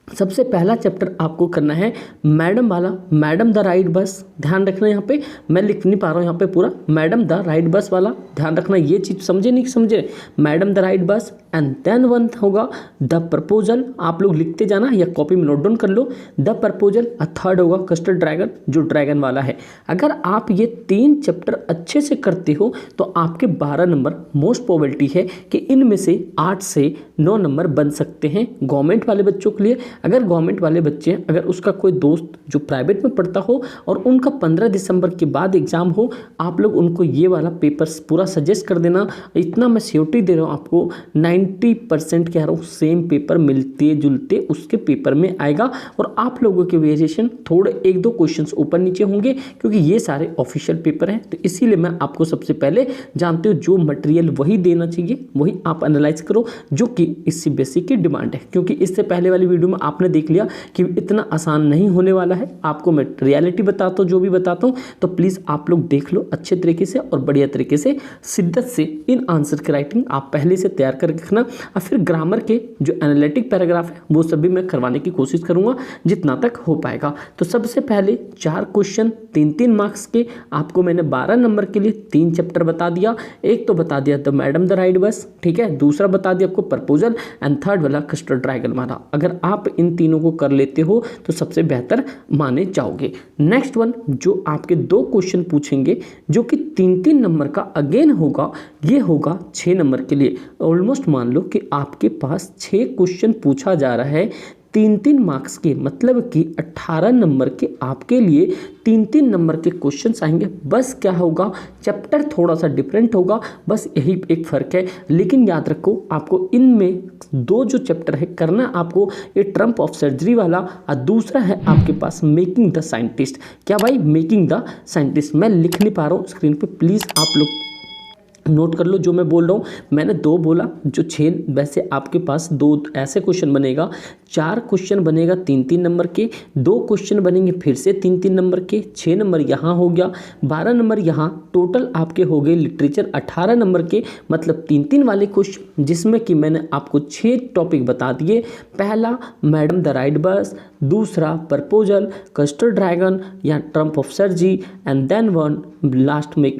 A: सबसे पहला चैप्टर आपको करना है मैडम वाला, मैडम द राइट बस। ध्यान रखना, यहाँ पे मैं लिख नहीं पा रहा हूँ, यहाँ पे पूरा मैडम द राइट बस वाला ध्यान रखना। ये चीज़ समझे नहीं समझे, मैडम द राइट बस। एंड देन वन होगा द प्रपोजल, आप लोग लिखते जाना या कॉपी में नोट डाउन कर लो, द प्रपोजल। थर्ड होगा कस्टर्ड ड्रैगन, जो ड्रैगन वाला है। अगर आप ये 3 चैप्टर अच्छे से करते हो तो आपके 12 नंबर मोस्ट प्रोबेबिलिटी है कि इनमें से 8 से 9 नंबर बन सकते हैं गवर्नमेंट वाले बच्चों के लिए। अगर गवर्नमेंट वाले बच्चे, अगर उसका कोई दोस्त जो प्राइवेट में पढ़ता हो और उनका 15 दिसंबर के बाद एग्ज़ाम हो, आप लोग उनको ये वाला पेपर्स पूरा सजेस्ट कर देना। इतना मैं श्योरिटी दे रहा हूँ आपको, 90% कह रहा हूँ सेम पेपर मिलते जुलते उसके पेपर में आएगा। और आप लोगों के वेरिएशन थोड़े 1-2 क्वेश्चंस ऊपर नीचे होंगे क्योंकि ये सारे ऑफिशियल पेपर हैं। तो इसीलिए मैं आपको सबसे पहले, जानते हो जो मटेरियल वही देना चाहिए, वही आप एनालाइज करो जो कि इस CBSE की डिमांड है। क्योंकि इससे पहले वाली वीडियो में आपने देख लिया कि इतना आसान नहीं होने वाला है। आपको मैं रियलिटी बताता हूँ, जो भी बताता हूँ, तो प्लीज़ आप लोग देख लो अच्छे तरीके से और बढ़िया तरीके से, शिद्दत से इन आंसर की राइटिंग आप पहले से तैयार करके रखना। और फिर ग्रामर के जो एनालिटिक पैराग्राफ है वो सभी मैं करवाने की कोशिश करूँगा जितना तक हो पाएगा। तो सबसे पहले 4 क्वेश्चन 3-3 मार्क्स के, आपको मैंने 12 नंबर के लिए 3 चैप्टर बता दिया। एक तो बता दिया द मैडम द राइड बस, ठीक है, दूसरा बता दिया आपको प्रपोजल, एंड थर्ड वाला कस्टर्ड ड्रैगन वाला। अगर आप इन तीनों को कर लेते हो तो सबसे बेहतर माने जाओगे। नेक्स्ट वन जो आपके 2 क्वेश्चन पूछेंगे जो कि 3-3 नंबर का अगेन होगा, ये होगा 6 नंबर के लिए। ऑलमोस्ट मान लो कि आपके पास 6 क्वेश्चन पूछा जा रहा है 3-3 मार्क्स के, मतलब कि 18 नंबर के आपके लिए 3-3 नंबर के क्वेश्चंस आएंगे। बस क्या होगा, चैप्टर थोड़ा सा डिफरेंट होगा, बस यही एक फ़र्क है। लेकिन याद रखो आपको इनमें 2 जो चैप्टर है करना आपको, ये ट्रम्प ऑफ सर्जरी वाला और दूसरा है आपके पास मेकिंग द साइंटिस्ट। क्या भाई, मेकिंग द साइंटिस्ट। मैं लिख नहीं पा रहा हूँ स्क्रीन पे, प्लीज़ आप लोग नोट कर लो जो मैं बोल रहा हूँ। मैंने 2 बोला, जो 6, वैसे आपके पास 2 ऐसे क्वेश्चन बनेगा, 4 क्वेश्चन बनेगा 3-3 नंबर के, 2 क्वेश्चन बनेंगे फिर से 3-3 नंबर के, 6 नंबर यहाँ हो गया, 12 नंबर यहाँ, टोटल आपके हो गए लिटरेचर 18 नंबर के, मतलब 3-3 वाले क्वेश्चन, जिसमें कि मैंने आपको 6 टॉपिक बता दिए। पहला मैडम द राइड बस, दूसरा प्रपोजल, कस्टर्ड ड्रैगन या ट्रम्प ऑफ सर्जी, एंड देन वन लास्ट में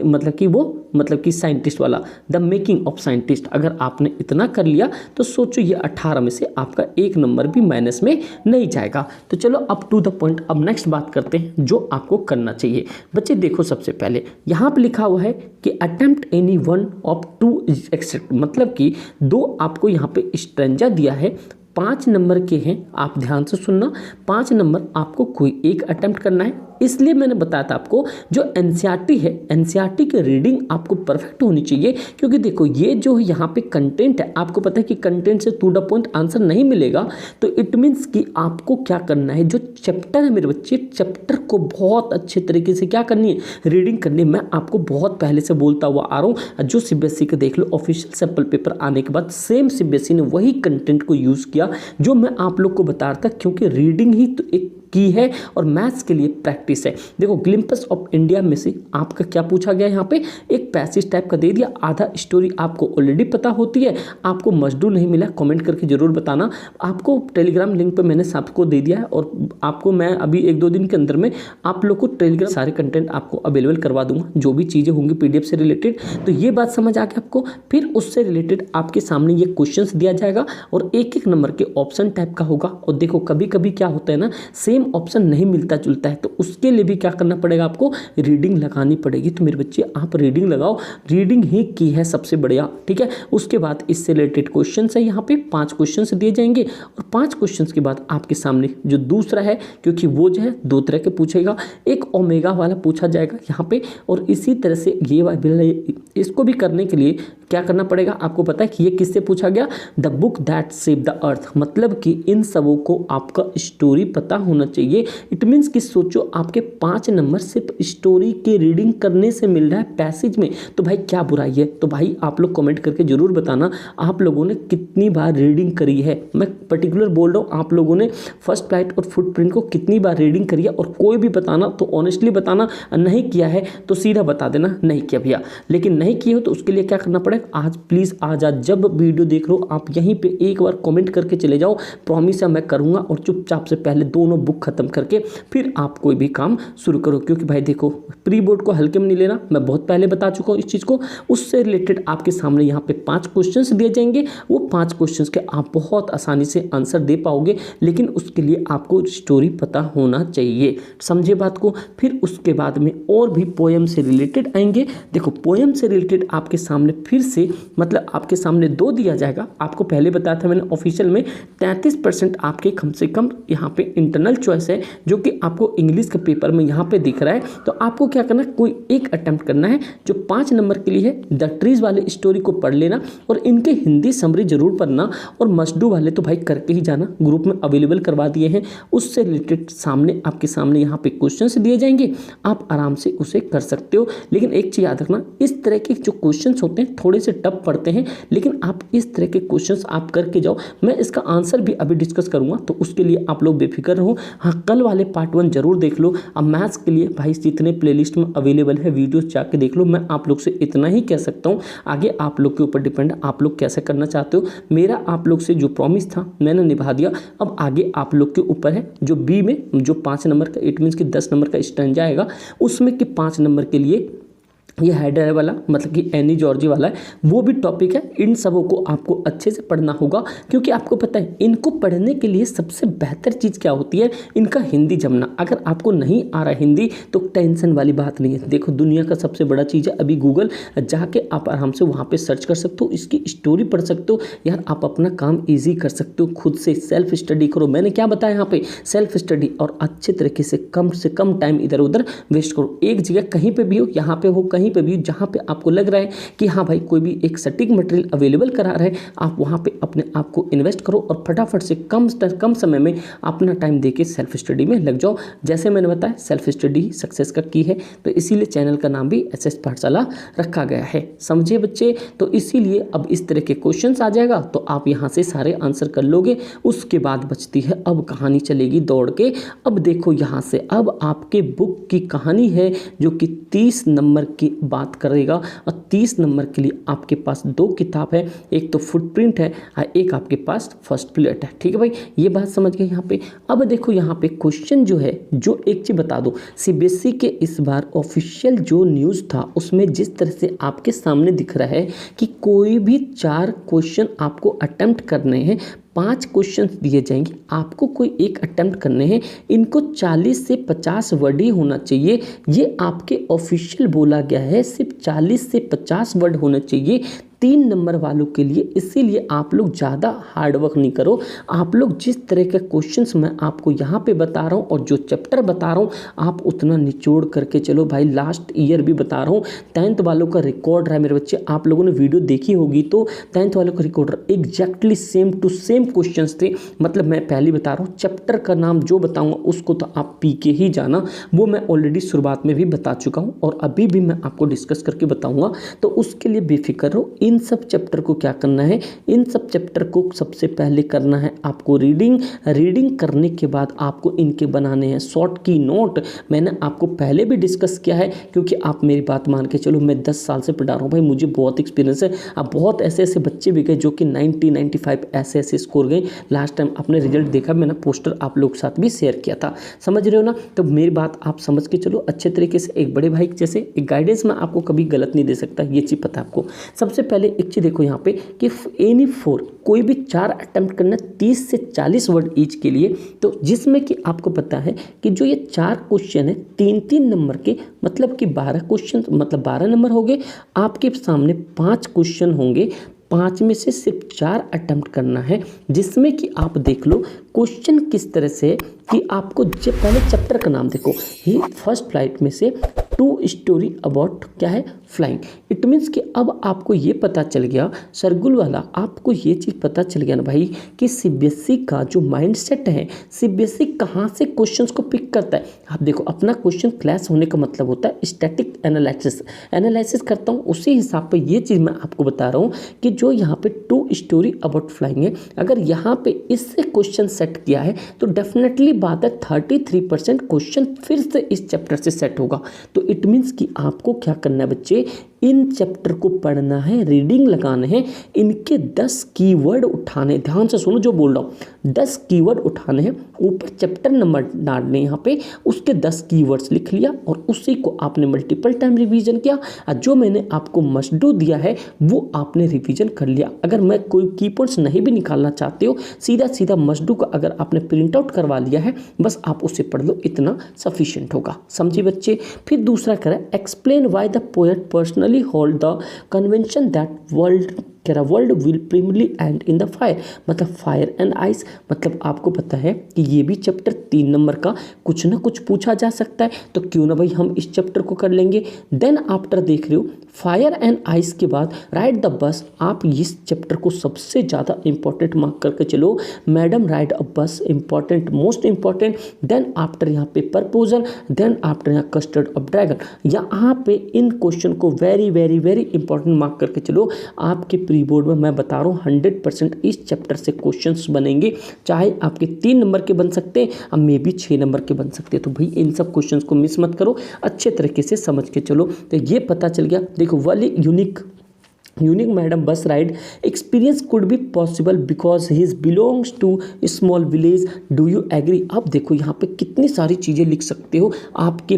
A: मतलब कि साइंटिस्ट वाला, द मेकिंग ऑफ साइंटिस्ट। अगर आपने इतना कर लिया तो सोचो ये 18 में से आपका 1 नंबर भी माइनस में नहीं जाएगा। तो चलो अप टू द पॉइंट, अब नेक्स्ट बात करते हैं जो आपको करना चाहिए। बच्चे देखो, सबसे पहले यहाँ पे लिखा हुआ है कि attempt any one of 2 except, मतलब कि 2 आपको यहाँ पे स्ट्रेंजा दिया है, 5 नंबर के हैं। आप ध्यान से सुनना, 5 नंबर आपको कोई एक अटेम्प्ट करना है। इसलिए मैंने बताया था आपको जो एनसीईआरटी है, एनसीईआरटी की रीडिंग आपको परफेक्ट होनी चाहिए, क्योंकि देखो ये जो यहाँ पे कंटेंट है, आपको पता है कि कंटेंट से टू द पॉइंट आंसर नहीं मिलेगा। तो इट मीन्स कि आपको क्या करना है, जो चैप्टर है मेरे बच्चे, चैप्टर को बहुत अच्छे तरीके से क्या करनी है, रीडिंग करनी है। मैं आपको बहुत पहले से बोलता हुआ आ रहा हूँ, जो सीबीएसई का देख लो ऑफिशियल सैंपल पेपर आने के बाद सेम सीबीएसई ने वही कंटेंट को यूज़ किया जो मैं आप लोग को बता रहा था, क्योंकि रीडिंग ही तो एक की है और मैथ्स के लिए प्रैक्टिस है। देखो ग्लिम्पस ऑफ इंडिया में से आपका क्या पूछा गया, यहाँ पे एक पैसेज टाइप का दे दिया, आधा स्टोरी आपको ऑलरेडी पता होती है, आपको मजदूर नहीं मिला, कमेंट करके जरूर बताना। आपको टेलीग्राम लिंक पे मैंने सबको दे दिया है और आपको मैं अभी 1-2 दिन के अंदर में आप लोग को टेलीग्राम सारे कंटेंट आपको अवेलेबल करवा दूंगा, जो भी चीज़ें होंगी पीडीएफ से रिलेटेड। तो ये बात समझ आ गया आपको। फिर उससे रिलेटेड आपके सामने ये क्वेश्चंस दिया जाएगा और 1-1 नंबर के ऑप्शन टाइप का होगा। और देखो कभी कभी क्या होता है ना, सेम ऑप्शन नहीं मिलता जुलता है, तो उसके लिए भी क्या करना पड़ेगा, आपको रीडिंग लगानी पड़ेगी। तो मेरे बच्चे आप रीडिंग लगाओ, रीडिंग ही की है सबसे बढ़िया, ठीक है। उसके बाद इससे रिलेटेड क्वेश्चन है, यहाँ पे 5 क्वेश्चन दिए जाएंगे और 5 क्वेश्चन के बाद आपके सामने जो दूसरा है, क्योंकि वो जो है 2 तरह के पूछेगा, एक ओमेगा वाला पूछा जाएगा यहाँ पे, और इसी तरह से ये इसको भी करने के लिए क्या करना पड़ेगा, आपको पता है कि ये किससे पूछा गया, the book that save the earth, मतलब कि इन सबों को आपका स्टोरी पता होना चाहिए। इट मीन्स कि सोचो आपके 5 नंबर सिर्फ स्टोरी के रीडिंग करने से मिल रहा है पैसेज में, तो भाई क्या बुराई है। तो भाई आप लोग कमेंट करके जरूर बताना आप लोगों ने कितनी बार रीडिंग करी है। मैं पर्टिकुलर बोल रहा हूँ, आप लोगों ने फर्स्ट फ्लाइट और फुटप्रिंट को कितनी बार रीडिंग करी है, और कोई भी बताना तो ऑनेस्टली बताना, नहीं किया है तो सीधा बता देना नहीं किया भैया। लेकिन नहीं किए हो तो उसके लिए क्या करना पड़ेगा, आज प्लीज़ आज जब वीडियो देख रहे हो आप यहीं पे एक बार कमेंट करके चले जाओ, प्रॉमिस है मैं करूँगा, और चुपचाप से पहले दोनों बुक खत्म करके फिर आप कोई भी काम शुरू करो। क्योंकि भाई देखो प्री बोर्ड को हल्के में नहीं लेना, मैं बहुत पहले बता चुका हूँ इस चीज़ को। उससे रिलेटेड आपके सामने यहाँ पे 5 क्वेश्चंस दिए जाएंगे, वो 5 क्वेश्चंस के आप बहुत आसानी से आंसर दे पाओगे, लेकिन उसके लिए आपको स्टोरी पता होना चाहिए, समझे बात को। फिर उसके बाद में और भी पोएम से रिलेटेड आएंगे। देखो पोएम से रिलेटेड आपके सामने फिर से मतलब आपके सामने 2 दिया जाएगा। आपको पहले बताया था मैंने ऑफिशियल में 33% आपके कम से कम यहाँ पे इंटरनल चॉइस है, जो कि आपको इंग्लिश के पेपर में यहाँ पे दिख रहा है। तो आपको क्या करना है, कोई एक अटेम्प्ट करना है जो 5 नंबर के लिए है। द ट्रीज वाले स्टोरी को पढ़ लेना और इनके हिंदी समरी जरूर पढ़ना, और मस्ट डू वाले तो भाई करके ही जाना, ग्रुप में अवेलेबल करवा दिए हैं। उससे रिलेटेड सामने आपके सामने यहाँ पे क्वेश्चंस दिए जाएंगे, आप आराम से उसे कर सकते हो। लेकिन एक चीज़ याद रखना, इस तरह के जो क्वेश्चंस होते हैं थोड़े थोड़े से टफ पड़ते हैं, लेकिन आप इस तरह के क्वेश्चंस आप करके जाओ। मैं इसका आंसर भी अभी डिस्कस करूंगा, तो उसके लिए आप लोग बेफिक्र रहो। हाँ, कल वाले पार्ट 1 जरूर देख लो। अब मैथ्स के लिए भाई जितने प्लेलिस्ट में अवेलेबल है वीडियोस जाके देख लो। मैं आप लोग से इतना ही कह सकता हूँ, आगे आप लोग के ऊपर डिपेंड है आप लोग कैसे करना चाहते हो। मेरा आप लोग से जो प्रॉमिस था मैंने निभा दिया, अब आगे आप लोग के ऊपर है। जो बी में जो 5 नंबर का, इट मीन्स कि 10 नंबर का स्टैंजा आएगा, उसमें कि 5 नंबर के लिए ये हेडर वाला मतलब कि एनी जॉर्जी वाला है, वो भी टॉपिक है। इन सबों को आपको अच्छे से पढ़ना होगा, क्योंकि आपको पता है इनको पढ़ने के लिए सबसे बेहतर चीज़ क्या होती है, इनका हिंदी जमना। अगर आपको नहीं आ रहा हिंदी तो टेंशन वाली बात नहीं है। देखो दुनिया का सबसे बड़ा चीज़ है अभी गूगल, जाके आप आराम से वहाँ पे सर्च कर सकते हो, इसकी स्टोरी पढ़ सकते हो। यार आप अपना काम ईजी कर सकते हो, खुद से सेल्फ स्टडी करो। मैंने क्या बताया यहाँ पे, सेल्फ स्टडी, और अच्छे तरीके से कम टाइम इधर उधर वेस्ट करो। एक जगह कहीं पर भी हो, यहाँ पे हो कहीं पे भी, जहां पे आपको लग रहा है कि हाँ भाई कोई भी एक सटीक मटेरियल अवेलेबल करा रहा है, आप वहां पे अपने आप को इन्वेस्ट करो और फटाफट से कम समय में अपना टाइम देके सेल्फ स्टडी में लग जाओ। जैसे मैंने बताया सेल्फ स्टडी सक्सेस का की है, तो इसीलिए चैनल का नाम भी एसएस पाठशाला रखा गया है। समझे बच्चे? तो इसीलिए अब इस तरह के क्वेश्चंस आ जाएगा तो आप यहाँ से सारे आंसर कर लोगे। उसके बाद बचती है अब कहानी चलेगी दौड़ के। अब देखो यहाँ से अब आपके बुक की कहानी है जो कि 30 नंबर की बात करेगा, और 30 नंबर के लिए आपके पास 2 किताब है, एक तो फुटप्रिंट है और एक आपके पास फर्स्ट प्लेट है। ठीक है भाई, ये बात समझ गए यहाँ पे। अब देखो यहाँ पे क्वेश्चन जो है, जो एक चीज बता दो, सीबीएसई के इस बार ऑफिशियल जो न्यूज़ था उसमें जिस तरह से आपके सामने दिख रहा है कि कोई भी 4 क्वेश्चन आपको अटेम्प्ट करने हैं, 5 क्वेश्चन दिए जाएंगे, आपको कोई एक अटेम्प्ट करने हैं। इनको 40 से 50 वर्ड ही होना चाहिए, ये आपके ऑफिशियल बोला गया है। सिर्फ 40 से 50 वर्ड होने चाहिए 3 नंबर वालों के लिए। इसीलिए आप लोग ज़्यादा हार्डवर्क नहीं करो। आप लोग जिस तरह के क्वेश्चंस मैं आपको यहाँ पे बता रहा हूँ और जो चैप्टर बता रहा हूँ, आप उतना निचोड़ करके चलो भाई। लास्ट ईयर भी बता रहा हूँ, 10th वालों का रिकॉर्ड रहा मेरे बच्चे, आप लोगों ने वीडियो देखी होगी तो 10th वालों का record exactly same to same questions थे। मतलब मैं पहले बता रहा हूँ, चैप्टर का नाम जो बताऊँगा उसको तो आप पी के ही जाना, वो मैं ऑलरेडी शुरुआत में भी बता चुका हूँ और अभी भी मैं आपको डिस्कस करके बताऊँगा। तो उसके लिए बेफिक्र रहो। इन सब चैप्टर को क्या करना है, इन सब चैप्टर को सबसे पहले करना है आपको रीडिंग करने के बाद आपको इनके बनाने हैं शॉर्ट की नोट। मैंने आपको पहले भी डिस्कस किया है, क्योंकि आप मेरी बात मान के चलो, मैं 10 साल से पढ़ा रहा हूँ भाई, मुझे बहुत एक्सपीरियंस है। अब बहुत ऐसे बच्चे भी गए जो कि 90, 95 ऐसे स्कोर गए। लास्ट टाइम आपने रिजल्ट देखा, मैंने पोस्टर आप लोग के साथ भी शेयर किया था, समझ रहे हो ना? तो मेरी बात आप समझ के चलो अच्छे तरीके से। एक बड़े भाई जैसे एक गाइडेंस में आपको कभी गलत नहीं दे सकता, ये चीज़ पता है आपको। सबसे पहले एक चीज़ देखो यहाँ पे कि एनी 4 कोई भी 4 अटेम्प्ट करना 30 से 40 वर्ड ईच के लिए। तो जिसमें कि आपको पता है कि जो ये 4 क्वेश्चन है 3-3 नंबर के, मतलब कि 12 क्वेश्चन, मतलब 12 नंबर हो गए। आपके सामने 5 क्वेश्चन होंगे, 5 में से सिर्फ 4 अटेम्प्ट करना है। जिसमें कि आप देख लो क्वेश्चन किस तरह से कि आपको पहले चैप्टर का नाम देखो, ही फर्स्ट फ्लाइट में से 2 स्टोरी अबाउट क्या है, फ्लाइंग। इट मीन्स कि अब आपको ये पता चल गया सरगुल वाला, आपको ये चीज़ पता चल गया ना भाई कि सीबीएसई का जो माइंडसेट है, सीबीएसई कहाँ से क्वेश्चंस को पिक करता है। आप देखो, अपना क्वेश्चन क्लास होने का मतलब होता है स्टैटिक एनालिसिस करता हूँ, उसी हिसाब पर ये चीज़ मैं आपको बता रहा हूँ कि जो यहाँ पे 2 स्टोरी अबाउट फ्लाइंग है, अगर यहाँ पे इससे क्वेश्चन सेट किया है तो डेफिनेटली बात है 33% क्वेश्चन फिर से इस चैप्टर से सेट होगा। तो इट मीन्स कि आपको क्या करना है बच्चे, इन चैप्टर को पढ़ना है, रीडिंग लगाना है, इनके 10 कीवर्ड उठाने, ध्यान से सुनो जो बोल रहा हूँ, 10 कीवर्ड उठाने हैं, ऊपर चैप्टर नंबर डालने यहाँ पे, उसके 10 कीवर्ड्स लिख लिया और उसी को आपने मल्टीपल टाइम रिवीजन किया। और जो मैंने आपको मस्ट डू दिया है वो आपने रिवीजन कर लिया। अगर मैं कोई की पॉइंट्स नहीं भी निकालना चाहते हो, सीधा मस्ट डू का अगर आपने प्रिंट आउट करवा लिया है, बस आप उसे पढ़ लो, इतना सफिशिएंट होगा। समझिए बच्चे। फिर दूसरा करें, explain why the poet personally hold the convention that world कह रहा world will primly end in the fire, मतलब फायर एंड आइस, मतलब आपको पता है कि ये भी चैप्टर 3 नंबर का कुछ ना कुछ पूछा जा सकता है, तो क्यों ना भाई हम इस चैप्टर को कर लेंगे। देन आफ्टर देख रहे हो फायर एंड आइस के बाद राइड द बस, आप इस चैप्टर को सबसे ज़्यादा इंपॉर्टेंट मार्क करके चलो, madam ride a bus important, most important. Then after यहाँ पे प्रपोजल, देन आफ्टर यहाँ कस्टर्ड ऑफ ड्रैगन, यहाँ पे इन क्वेश्चन को very very very important mark करके चलो। आपके प्री बोर्ड में मैं बता रहा हूँ 100% इस चैप्टर से क्वेश्चंस बनेंगे, चाहे आपके 3 नंबर के बन सकते हैं और मे बी 6 नंबर के बन सकते हैं। तो भाई इन सब क्वेश्चंस को मिस मत करो, अच्छे तरीके से समझ के चलो। तो ये पता चल गया, देखो वाली unique madam bus ride experience could be possible because he belongs to small village, do you agree. अब देखो यहाँ पे कितनी सारी चीज़ें लिख सकते हो, आपके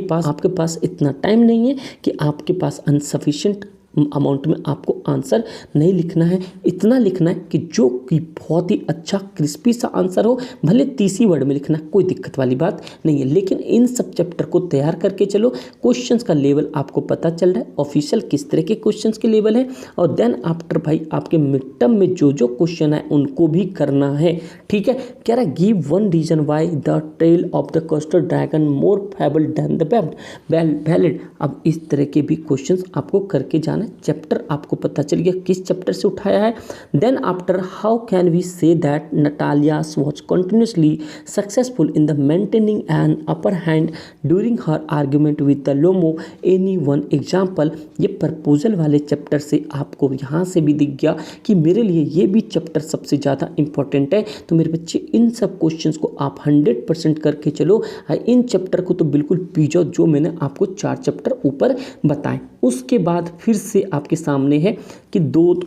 A: पास इतना टाइम नहीं है कि आपके पास अनसफिशिएंट अमाउंट में आपको आंसर नहीं लिखना है, इतना लिखना है कि जो कि बहुत ही अच्छा क्रिस्पी सा आंसर हो, भले 30 ही वर्ड में लिखना, कोई दिक्कत वाली बात नहीं है। लेकिन इन सब चैप्टर को तैयार करके चलो, क्वेश्चंस का लेवल आपको पता चल रहा है ऑफिशियल किस तरह के क्वेश्चंस के लेवल है। और देन आफ्टर भाई आपके मिड टर्म में जो जो क्वेश्चन है उनको भी करना है, ठीक है। कह रहा give one reason why the tale of the custard dragon more fable than the ballad. अब इस तरह के भी क्वेश्चंस आपको करके जाना, चैप्टर आपको पता चल गया किस चैप्टर से उठाया है। Then after how can we say that Natalia was continuously successful in the maintaining an upper hand during her argument with the Lomov, any one example. ये प्रपोजल वाले चैप्टर से आपको यहाँ से भी दिख गया कि मेरे लिए ये भी चैप्टर सबसे ज़्यादा इंपॉर्टेंट है। तो मेरे बच्चे इन सब क्वेश्चंस को आप 100% करके चलो। इन चैप्टर को तो बिल्कुल पी जाओ जो मैंने आपको 4 चैप्टर ऊपर बताए। उसके बाद फिर से आपके सामने है कि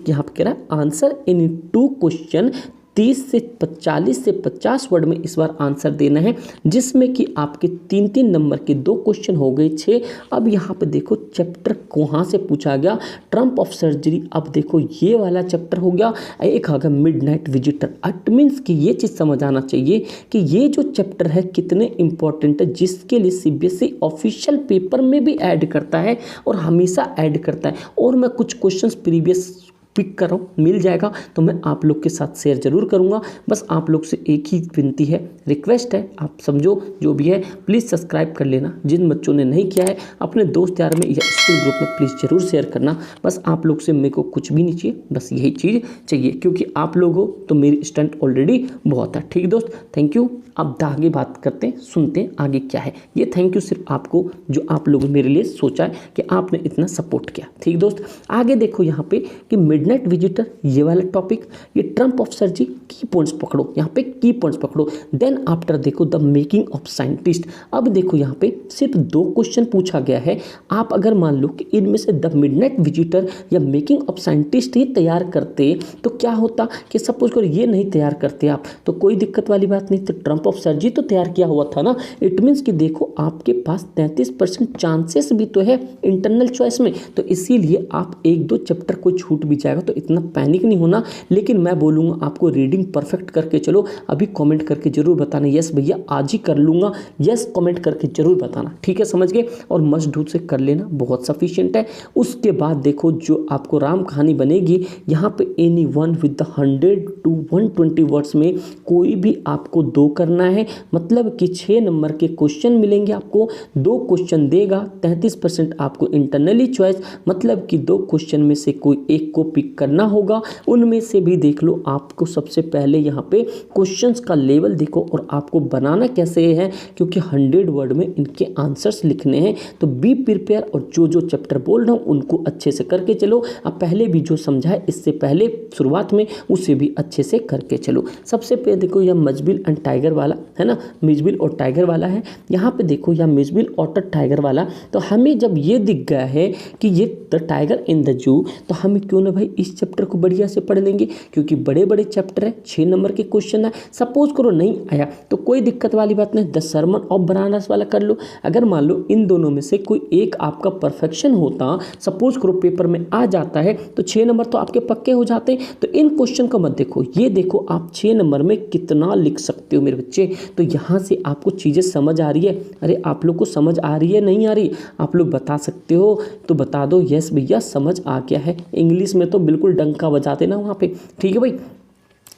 A: यहाँ पे कह रहा है आंसर इन 2 क्वेश्चन 30 से 40 से 50 वर्ड में इस बार आंसर देना है, जिसमें कि आपके 3-3 नंबर के 2 क्वेश्चन हो गए 6। अब यहाँ पे देखो चैप्टर कहाँ से पूछा गया, ट्रम्प ऑफ सर्जरी। अब देखो ये वाला चैप्टर हो गया, एक आ गया मिडनाइट विजिटर। इट मीन्स कि ये चीज़ समझ आना चाहिए कि ये जो चैप्टर है कितने इंपॉर्टेंट है, जिसके लिए CBSE ऑफिशियल पेपर में भी ऐड करता है और हमेशा ऐड करता है। और मैं कुछ क्वेश्चन प्रीवियस पिक कर रहा हूँ, मिल जाएगा तो मैं आप लोग के साथ शेयर जरूर करूँगा। बस आप लोग से एक ही विनती है, रिक्वेस्ट है, आप समझो जो भी है प्लीज़ सब्सक्राइब कर लेना। जिन बच्चों ने नहीं किया है अपने दोस्त यार में या स्कूल ग्रुप में प्लीज़ ज़रूर शेयर करना। बस आप लोग से मेरे को कुछ भी नहीं चाहिए, बस यही चीज़ चाहिए, क्योंकि आप लोग हो तो मेरी स्ट्रेंथ ऑलरेडी बहुत है। ठीक दोस्त, थैंक यू। अब आगे बात करते हैं, सुनते हैं आगे क्या है। ये थैंक यू सिर्फ आपको जो आप लोगों ने मेरे लिए सोचा है कि आपने इतना सपोर्ट किया। ठीक दोस्त, आगे देखो यहाँ पे कि मिडनाइट विजिटर ये वाला टॉपिक, ये ट्रम्प ऑफ सर्जरी, की पॉइंट्स पकड़ो, यहाँ पे की पॉइंट्स पकड़ो। देन आफ्टर देखो द मेकिंग ऑफ साइंटिस्ट। अब देखो यहाँ पे सिर्फ 2 क्वेश्चन पूछा गया है। आप अगर मान लो कि इनमें से द मिडनाइट विजिटर या मेकिंग ऑफ साइंटिस्ट ही तैयार करते तो क्या होता कि सपोज करो ये नहीं तैयार करते आप तो कोई दिक्कत वाली बात नहीं, तो ट्रम्प ऑफ सर्जरी तो तैयार किया हुआ था ना। इट मीन्स कि देखो आपके पास 33% चांसेस भी तो है इंटरनल चॉइस में, तो इसीलिए आप 1-2 चैप्टर कोई छूट भी जाएगा तो इतना पैनिक नहीं होना। लेकिन मैं बोलूँगा आपको रीडिंग परफेक्ट करके चलो। अभी कमेंट करके जरूर बताना यस भैया आज ही कर लूँगा, यस कमेंट करके जरूर बताना, ठीक है, समझ गए। और मस्ट डू से कर लेना, बहुत सफिशिएंट है। उसके बाद देखो जो आपको राम कहानी बनेगी, यहाँ पे any one with the 100 to 120 words में कोई भी आपको 2 करना है, मतलब कि 6 नंबर के क्वेश्चन मिलेंगे आपको, 2 क्वेश्चन देगा, 33% आपको इंटरनली चॉइस, मतलब कि 2 क्वेश्चन में से कोई एक को पिक करना होगा। उनमें से भी देख लो आपको सबसे पहले यहाँ पे क्वेश्चंस का लेवल देखो और आपको बनाना कैसे है, क्योंकि 100 वर्ड में इनके आंसर्स लिखने हैं। तो बी प्रिपेयर और जो जो चैप्टर बोल रहा हूँ उनको अच्छे से करके चलो। अब पहले भी जो समझा है इससे पहले शुरुआत में उसे भी अच्छे से करके चलो। सबसे पहले देखो यह मजबिल एंड टाइगर वाला है ना, मिजबिल और टाइगर वाला है। यहाँ पे देखो यह मिजबिल और टाइगर वाला, तो हमें जब ये दिख गया है कि ये the tiger in the zoo, तो हम क्यों ना भाई इस चैप्टर को बढ़िया से पढ़ लेंगे, क्योंकि बड़े बड़े चैप्टर है, 6 नंबर के क्वेश्चन है। सपोज करो नहीं आया तो कोई दिक्कत वाली बात नहीं, द सर्मन ऑफ बनारस वाला कर लो। अगर मान लो इन दोनों में से कोई एक आपका परफेक्शन होता, सपोज करो पेपर में आ जाता है, तो 6 नंबर तो आपके पक्के हो जाते। तो इन क्वेश्चन को मत देखो, ये देखो आप 6 नंबर में कितना लिख सकते हो मेरे बच्चे। तो यहाँ से आपको चीज़ें समझ आ रही है, अरे आप लोग को समझ आ रही है नहीं आ रही, आप लोग बता सकते हो तो बता दो यस भैया समझ आ गया है। इंग्लिश में तो बिल्कुल डंका बजा देना वहाँ पे, ठीक है भाई,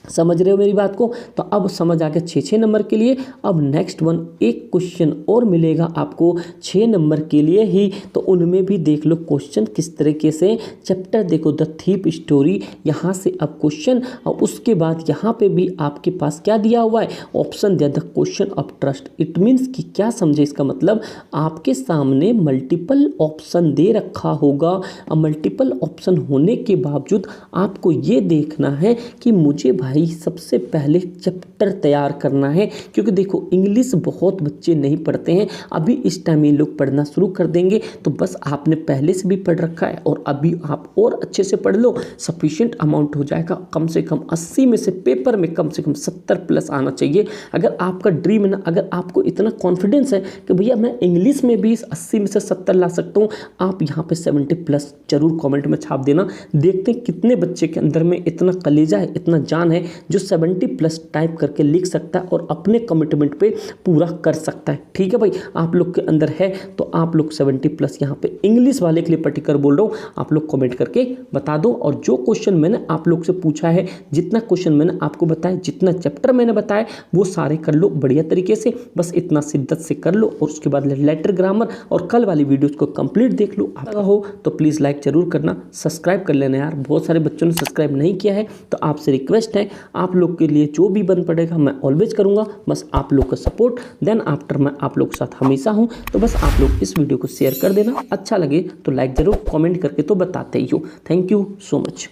A: समझ रहे हो मेरी बात को। तो अब समझ आ गया 6 नंबर के लिए। अब नेक्स्ट वन एक क्वेश्चन और मिलेगा आपको 6 नंबर के लिए ही, तो उनमें भी देख लो क्वेश्चन किस तरीके से। चैप्टर देखो द थीप स्टोरी, यहाँ से अब क्वेश्चन, और उसके बाद यहाँ पे भी आपके पास क्या दिया हुआ है, ऑप्शन दिया the question of trust. It means कि क्या समझे इसका मतलब, आपके सामने मल्टीपल ऑप्शन दे रखा होगा। अब मल्टीपल ऑप्शन होने के बावजूद आपको ये देखना है कि मुझे भाई सबसे पहले चैप्टर तैयार करना है, क्योंकि देखो इंग्लिश बहुत बच्चे नहीं पढ़ते हैं। अभी इस टाइम ये लोग पढ़ना शुरू कर देंगे, तो बस आपने पहले से भी पढ़ रखा है और अभी आप और अच्छे से पढ़ लो, सफिशिएंट अमाउंट हो जाएगा। कम से कम 80 में से पेपर में कम से कम 70 प्लस आना चाहिए। अगर आपका ड्रीम है ना, अगर आपको इतना कॉन्फिडेंस है कि भैया मैं इंग्लिश में भी 80 में से 70 ला सकता हूँ, आप यहाँ पे 70 प्लस जरूर कॉमेंट में छाप देना। देखते हैं कितने बच्चे के अंदर में इतना कलेजा है, इतना जान है, जो 70 प्लस टाइप करके लिख सकता है और अपने कमिटमेंट पे पूरा कर सकता है। ठीक है भाई, आप लोग के अंदर है तो आप लोग 70 प्लस यहाँ पे इंग्लिश वाले के लिए पर्टिकुलर बोल रहा हूँ, आप लोग कमेंट करके बता दो। और जो क्वेश्चन मैंने आप लोग से पूछा है, जितना क्वेश्चन मैंने आपको बताया, जितना चैप्टर मैंने बताया, वो सारे कर लो बढ़िया तरीके से। बस इतना शिद्दत से कर लो और उसके बाद लेटर ग्रामर और कल वाली वीडियोज़ को कंप्लीट देख लो। आप हो तो प्लीज़ लाइक जरूर करना, सब्सक्राइब कर लेना यार, बहुत सारे बच्चों ने सब्सक्राइब नहीं किया है, तो आपसे रिक्वेस्ट है, आप लोग के लिए जो भी बन पड़ेगा मैं ऑलवेज करूंगा, बस आप लोग का सपोर्ट। देन आफ्टर मैं आप लोग के साथ हमेशा हूं, तो बस आप लोग इस वीडियो को शेयर कर देना, अच्छा लगे तो लाइक जरूर, कमेंट करके तो बताते ही हो। Thank you so much.